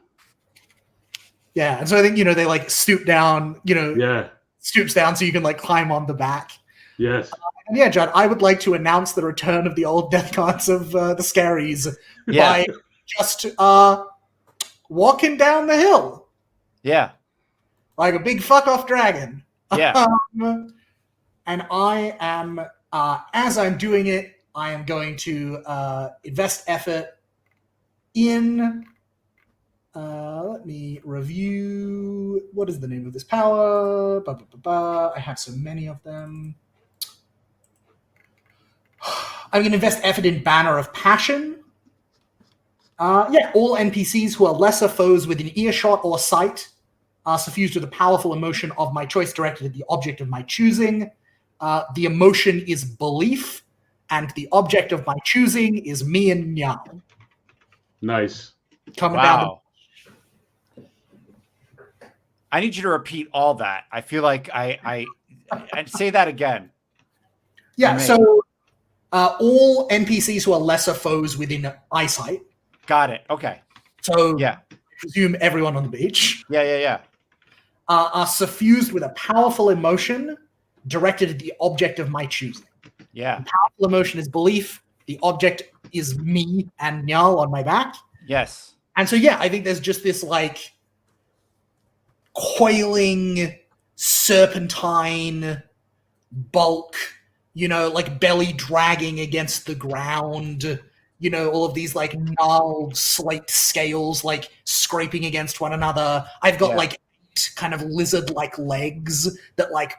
Yeah, and so I think, you know, they like stoop down, you know, Yeah. stoops down so you can like climb on the back. Yes. And yeah, John, I would like to announce the return of the old death gods of the Scaries by just walking down the hill. Yeah. Like a big fuck off dragon. Yeah. And I am, as I'm doing it, I am going to invest effort in, let me review, what is the name of this power? I have so many of them. I'm going to invest effort in Banner of Passion. All NPCs who are lesser foes within earshot or sight are suffused with a powerful emotion of my choice directed at the object of my choosing. The emotion is belief, and the object of my choosing is me and Nyal. Nice. Coming down. Wow. I need you to repeat all that. I feel like I'd say that again. Yeah, so all NPCs who are lesser foes within eyesight. Got it. Okay. So yeah, presume everyone on the beach. Yeah. Are suffused with a powerful emotion directed at the object of my choosing. Yeah. The powerful emotion is belief. The object is me and Nyal on my back. Yes. And so, yeah, I think there's just this like coiling serpentine bulk, you know, like belly dragging against the ground, you know, all of these like gnarled slate scales like scraping against one another. I've got like 8 kind of lizard-like legs that like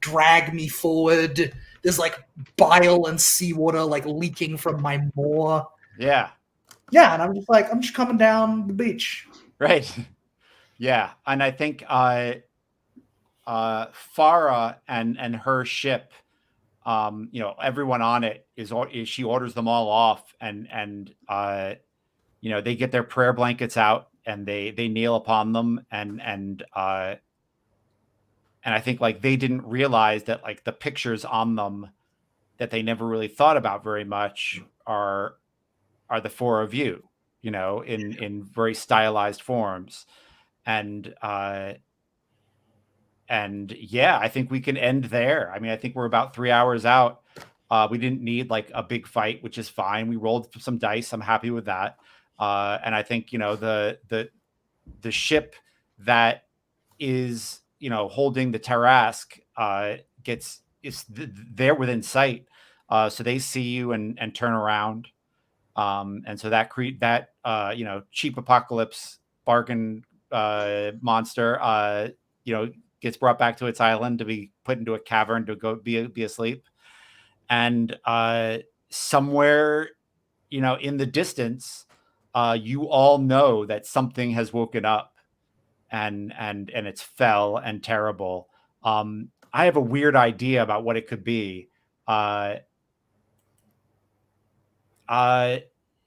drag me forward. There's like bile and seawater like leaking from my maw. Yeah. Yeah, and I'm just coming down the beach. Right. Yeah, and I think Farah and her ship, you know, everyone on it is she orders them all off, and you know, they get their prayer blankets out and they kneel upon them, and I think like they didn't realize that like the pictures on them that they never really thought about very much are the 4 of you, you know, in very stylized forms. And yeah, I think we can end there. I mean, I think we're about 3 hours out. We didn't need like a big fight, which is fine. We rolled some dice. I'm happy with that. And I think, you know, the ship that is, you know, holding the Tarask is there within sight. So they see you and turn around. And so that you know, cheap apocalypse bargain monster, you know, gets brought back to its island to be put into a cavern to go be asleep. And somewhere, in the distance, you all know that something has woken up, and it's fell and terrible. I have a weird idea about what it could be. Yeah,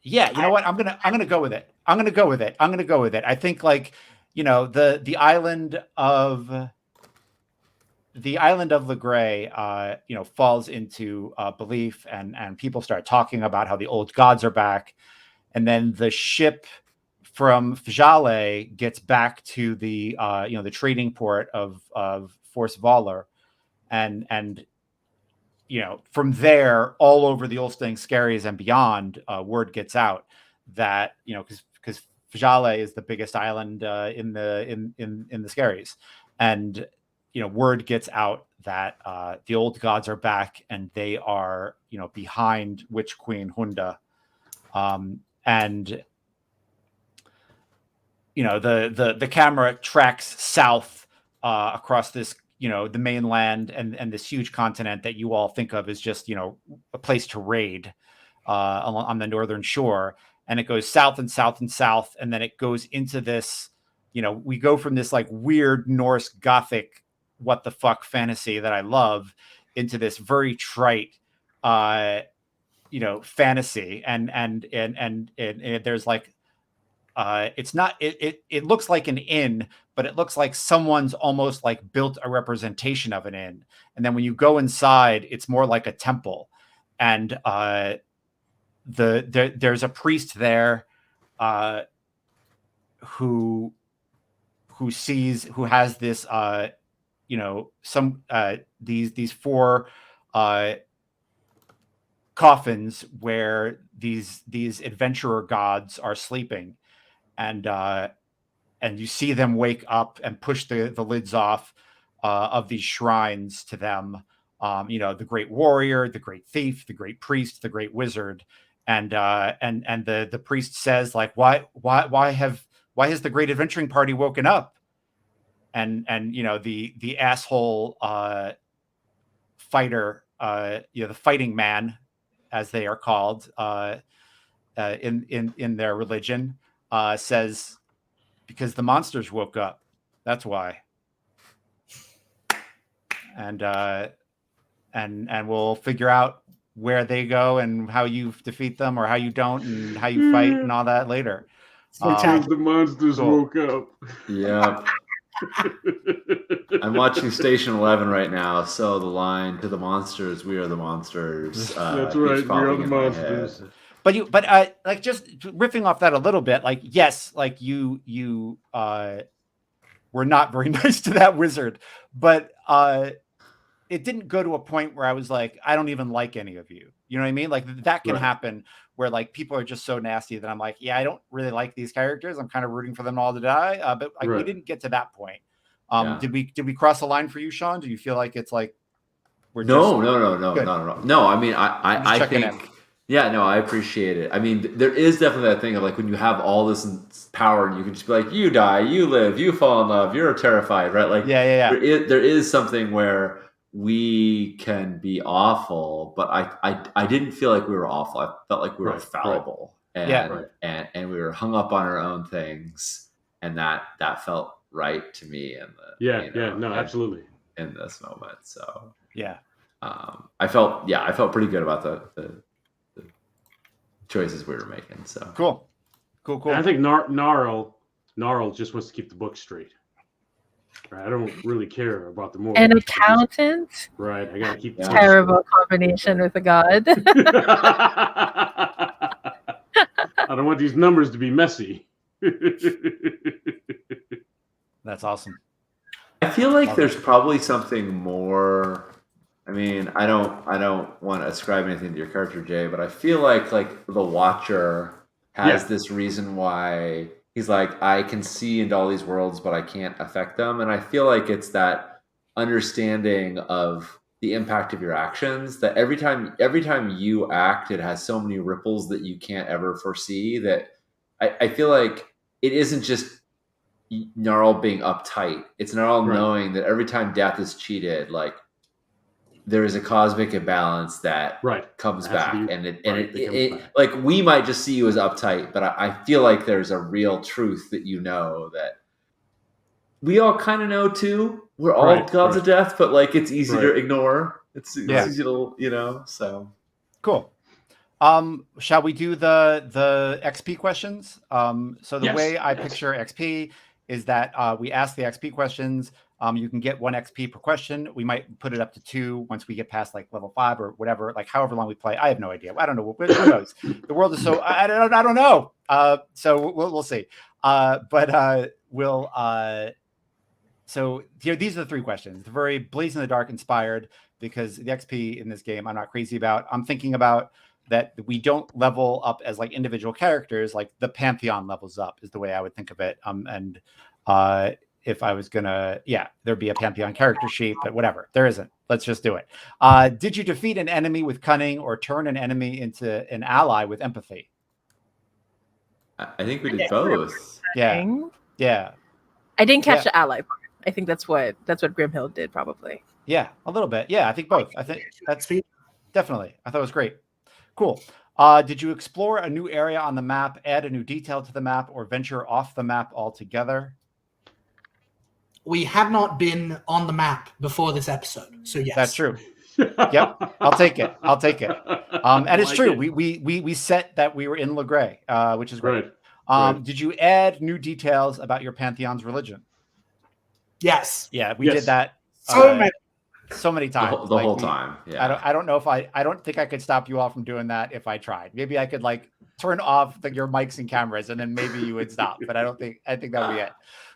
you know what? I'm gonna go with it. I'm gonna go with it. I think, like, the island of Legray, falls into belief, and people start talking about how the old gods are back, and then the ship from Fjale gets back to the the trading port of Force Valar, and from there, all over the Ulstang Skerries and beyond, word gets out that, because Fjale is the biggest island in the Skerries, and word gets out that the old gods are back, and they are behind Witch Queen Hunda, and the camera tracks south across this, the mainland, and this huge continent that you all think of as just, a place to raid on the northern shore. And it goes south and south and south. And then it goes into this, we go from this like weird Norse Gothic, what the fuck fantasy that I love, into this very trite, fantasy. And there's like, it's not, it looks like an inn, but it looks like someone's almost like built a representation of an inn. And then when you go inside, it's more like a temple. And there's a priest there who has this these four coffins where these adventurer gods are sleeping, and you see them wake up and push the lids off of these shrines to them. The great warrior, the great thief, the great priest, the great wizard, and the priest says, like, why has the great adventuring party woken up? And the asshole fighter, the fighting man, as they are called in their religion, says, because the monsters woke up, that's why. And we'll figure out where they go and how you defeat them or how you don't, and how you fight and all that later. Because the monsters woke up. Yeah. I'm watching Station 11 right now, so the line to the monsters, we are the monsters. That's right, we are the monsters. But like, just riffing off that a little bit, like, yes, like you were not very nice to that wizard, but it didn't go to a point where I was like, I don't even like any of you. You know what I mean? Like, that can happen, where like people are just so nasty that I'm like, yeah, I don't really like these characters. I'm kind of rooting for them all to die. But like, we didn't get to that point. Did we cross a line for you, Sean? Do you feel like it's like we're No. I mean, I think. Yeah, no, I appreciate it. I mean, there is definitely that thing of like, when you have all this power and you can just be like, you die, you live, you fall in love, you're terrified, right? Like, yeah. There is something where we can be awful, but I didn't feel like we were awful. I felt like we were fallible, and we were hung up on our own things, and that felt right to me. Absolutely, in this moment. So I felt pretty good about the choices we were making. So cool. And I think Gnarl just wants to keep the book straight. Right, I don't really care about the moral. An accountant. Right, I gotta keep the terrible combination with a god. I don't want these numbers to be messy. That's awesome. I feel like there's probably something more. I mean, I don't want to ascribe anything to your character, Jay, but I feel like the Watcher has this reason why he's like, I can see into all these worlds, but I can't affect them. And I feel like it's that understanding of the impact of your actions, that every time you act, it has so many ripples that you can't ever foresee, that I feel like it isn't just Gnarl being uptight. It's Gnarl knowing that every time death is cheated, like, there is a cosmic imbalance that comes back, and it like we might just see you as uptight, but I feel like there's a real truth that that we all kind of know too. We're all gods of death, but like it's easy to ignore. It's easy to so cool. Shall we do the XP questions? So the way I picture XP is that we ask the XP questions. You can get 1 XP per question. We might put it up to 2 once we get past like level 5 or whatever, like however long we play. I have no idea. I don't know. Who knows? The world is so I don't know. So we'll see. So here, these are the 3 questions. They're very Blaze in the Dark inspired because the XP in this game I'm not crazy about. I'm thinking about that we don't level up as like individual characters, like the Pantheon levels up is the way I would think of it. If I was gonna, there'd be a Pantheon character sheet, but whatever. There isn't. Let's just do it. Did you defeat an enemy with cunning or turn an enemy into an ally with empathy? I think we did both. Yeah. I didn't catch the ally part. I think that's what Grimhild did probably. Yeah, a little bit. Yeah, I think both. I think that's definitely. I thought it was great. Cool. Did you explore a new area on the map, add a new detail to the map, or venture off the map altogether? We have not been on the map before this episode, so yes. That's true. Yep, I'll take it. And it's true. We set that we were in Legray, which is great. Did you add new details about your Pantheon's religion? Yes. Yeah, we did that so many times. The whole time. Yeah. I don't know if I don't think I could stop you all from doing that if I tried. Maybe I could like turn off your mics and cameras and then maybe you would stop. But I think that would be it.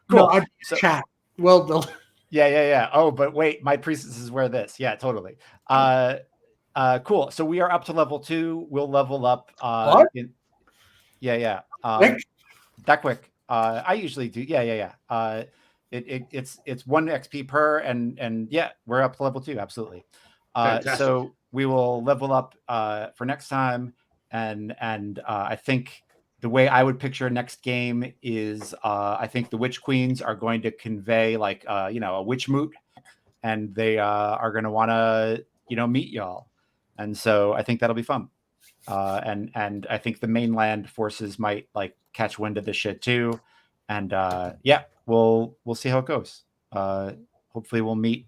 Cool. No, chat. Well, yeah. Oh, but wait, my priestesses wear this. Yeah, totally. Cool. So we are up to level 2. We'll level up. What? That quick. I usually do. Yeah. It's 1 XP per, and we're up to level 2. Absolutely. So we will level up for next time, and I think the way I would picture next game is I think the Witch Queens are going to convey like a witch moot, and they are going to want to meet y'all, and so I think that'll be fun. And I think the mainland forces might like catch wind of this shit too, and we'll see how it goes. Hopefully we'll meet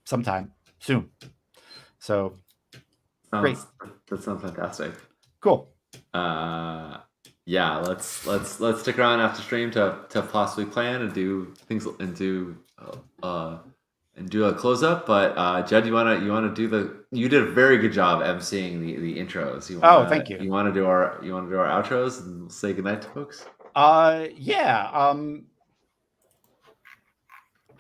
sometime soon. So great. That sounds fantastic. Cool. Let's stick around after stream to possibly plan and do things and do a close up. But Jed, you wanna do you did a very good job emceeing the intros. Thank you. You wanna do our outros and say goodnight to folks? I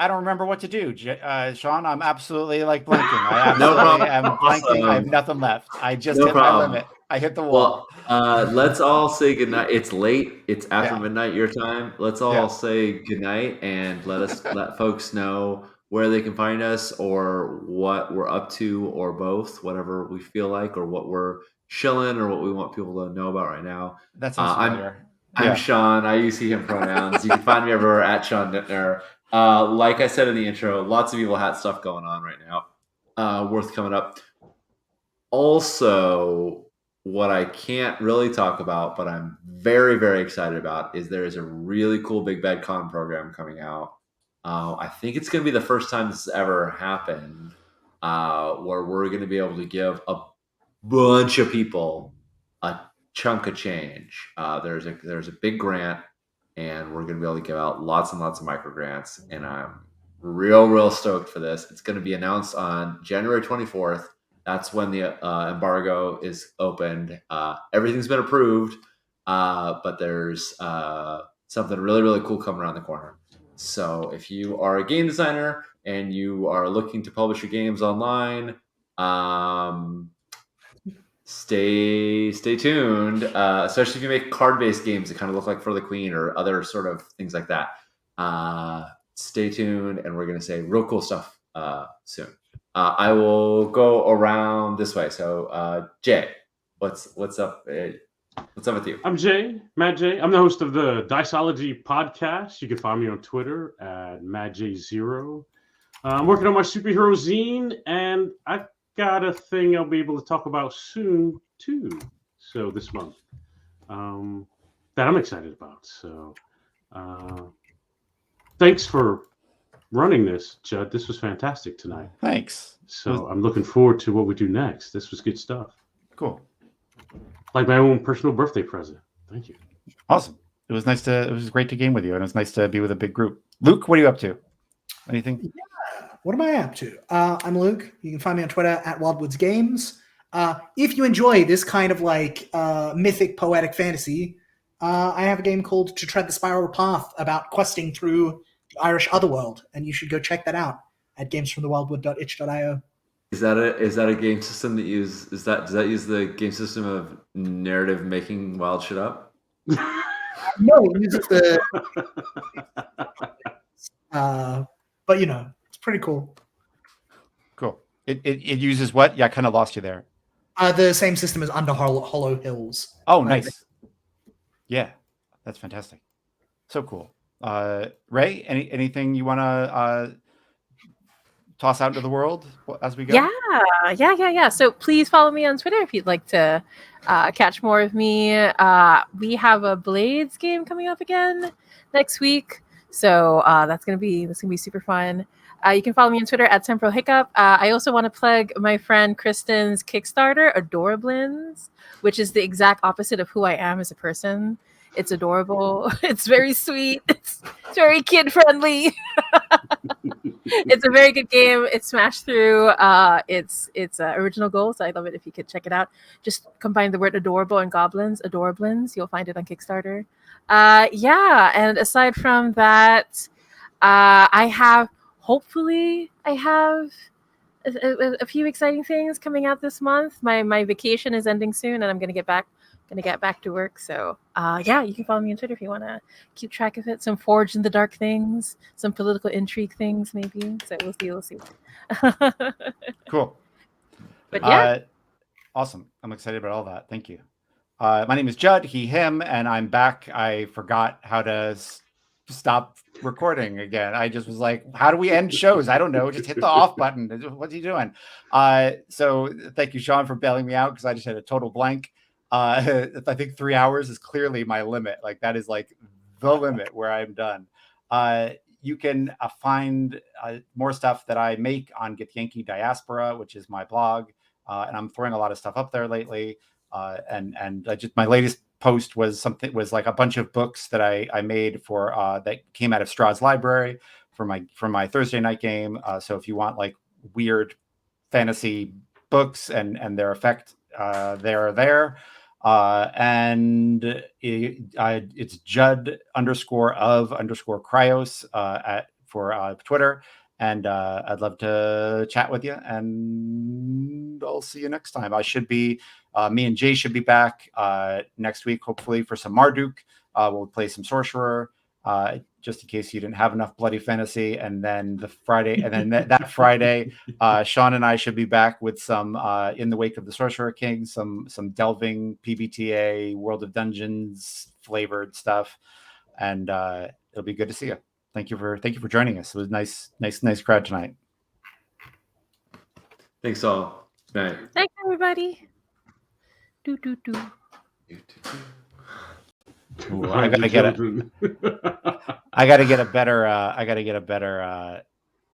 don't remember what to do, Sean. I'm absolutely like blanking. I absolutely am blanking. I have nothing left. I just hit my limit. I hit the wall. Well, let's all say goodnight. It's late. It's after midnight your time. Let's all say goodnight and let folks know where they can find us or what we're up to or both, whatever we feel like or what we're chilling or what we want people to know about right now. That's familiar. I'm Sean. I use he, him pronouns. You can find me everywhere at Sean Nittner. Like I said in the intro, lots of evil hat stuff going on right now. Worth coming up. Also, what I can't really talk about, but I'm very, very excited about, is there is a really cool Big Bad Con program coming out. I think it's going to be the first time this has ever happened, where we're going to be able to give a bunch of people a chunk of change. There's a big grant, and we're going to be able to give out lots and lots of micro grants, and I'm real stoked for this. It's going to be announced on January 24th. That's when the embargo is opened. Everything's been approved, but there's something really, really cool coming around the corner. So if you are a game designer and you are looking to publish your games online, stay tuned, especially if you make card-based games that kind of look like For the Queen or other sort of things like that. Stay tuned, and we're going to say real cool stuff soon. I will go around this way. So, Jay, what's up? What's up with you? I'm Jay, Matt Jay. I'm the host of the Diceology podcast. You can find me on Twitter at MattJ0. I'm working on my superhero zine, and I've got a thing I'll be able to talk about soon too. So this month, that I'm excited about. So, thanks for running this, Judd. This was fantastic tonight. Thanks. So I'm looking forward to what we do next. This was good stuff. Cool. Like my own personal birthday present. Thank you. Awesome. It was great to game with you, and it was nice to be with a big group. Luke, what are you up to? Anything? Yeah. What am I up to? I'm Luke. You can find me on Twitter at Wildwoods Games. If you enjoy this kind of like mythic poetic fantasy, I have a game called To Tread the Spiral Path about questing through the Irish Otherworld, and you should go check that out at gamesfromthewildwood.itch.io. Is that a game system that does that use the game system of narrative making wild shit up? No, it uses the but it's pretty cool. Cool. It uses what? Yeah, I kind of lost you there. The same system as Under Hollow Hills. Oh, nice. Yeah, that's fantastic. So cool. Ray, anything you want to toss out into the world as we go? Yeah. So please follow me on Twitter if you'd like to catch more of me. We have a Blades game coming up again next week, so that's gonna be super fun. You can follow me on Twitter at Temporal Hiccup. I also want to plug my friend Kristen's Kickstarter, Adorablins, which is the exact opposite of who I am as a person. It's adorable. It's very sweet. It's very kid friendly. It's a very good game. It's smashed through. It's original goal, so I love it if you could check it out. Just combine the word adorable and goblins, Adorablins. You'll find it on Kickstarter. And aside from that, I have a few exciting things coming out this month. My vacation is ending soon, and I'm gonna get back to work. So you can follow me on Twitter if you want to keep track of it. Some Forged in the Dark things, some political intrigue things, maybe. So we'll see. Cool. But yeah. Awesome. I'm excited about all that. Thank you. My name is Judd, he, him, and I'm back. I forgot how to stop recording again. I just was like, how do we end shows? I don't know. Just hit the off button. What's he doing? So thank you, Sean, for bailing me out because I just had a total blank. I think 3 hours is clearly my limit. Like that is like the limit where I'm done. You can find more stuff that I make on Get Yankee Diaspora, which is my blog. And I'm throwing a lot of stuff up there lately. And I just, my latest post was like a bunch of books that I made for that came out of Strahd's library for my Thursday night game. So if you want like weird fantasy books and their effect, they're there. And it's Judd_of_Cryos for Twitter. And I'd love to chat with you, and I'll see you next time. I should be, me and Jay should be back next week, hopefully, for some Marduk. We'll play some Sorcerer, just in case you didn't have enough Bloody Fantasy. And then that Friday, Sean and I should be back with some In the Wake of the Sorcerer King, some delving PBTA, World of Dungeons flavored stuff, and it'll be good to see you. Thank you for joining us. It was nice crowd tonight. Thanks all. Good night. Thanks everybody. Do. Ooh, I gotta get a better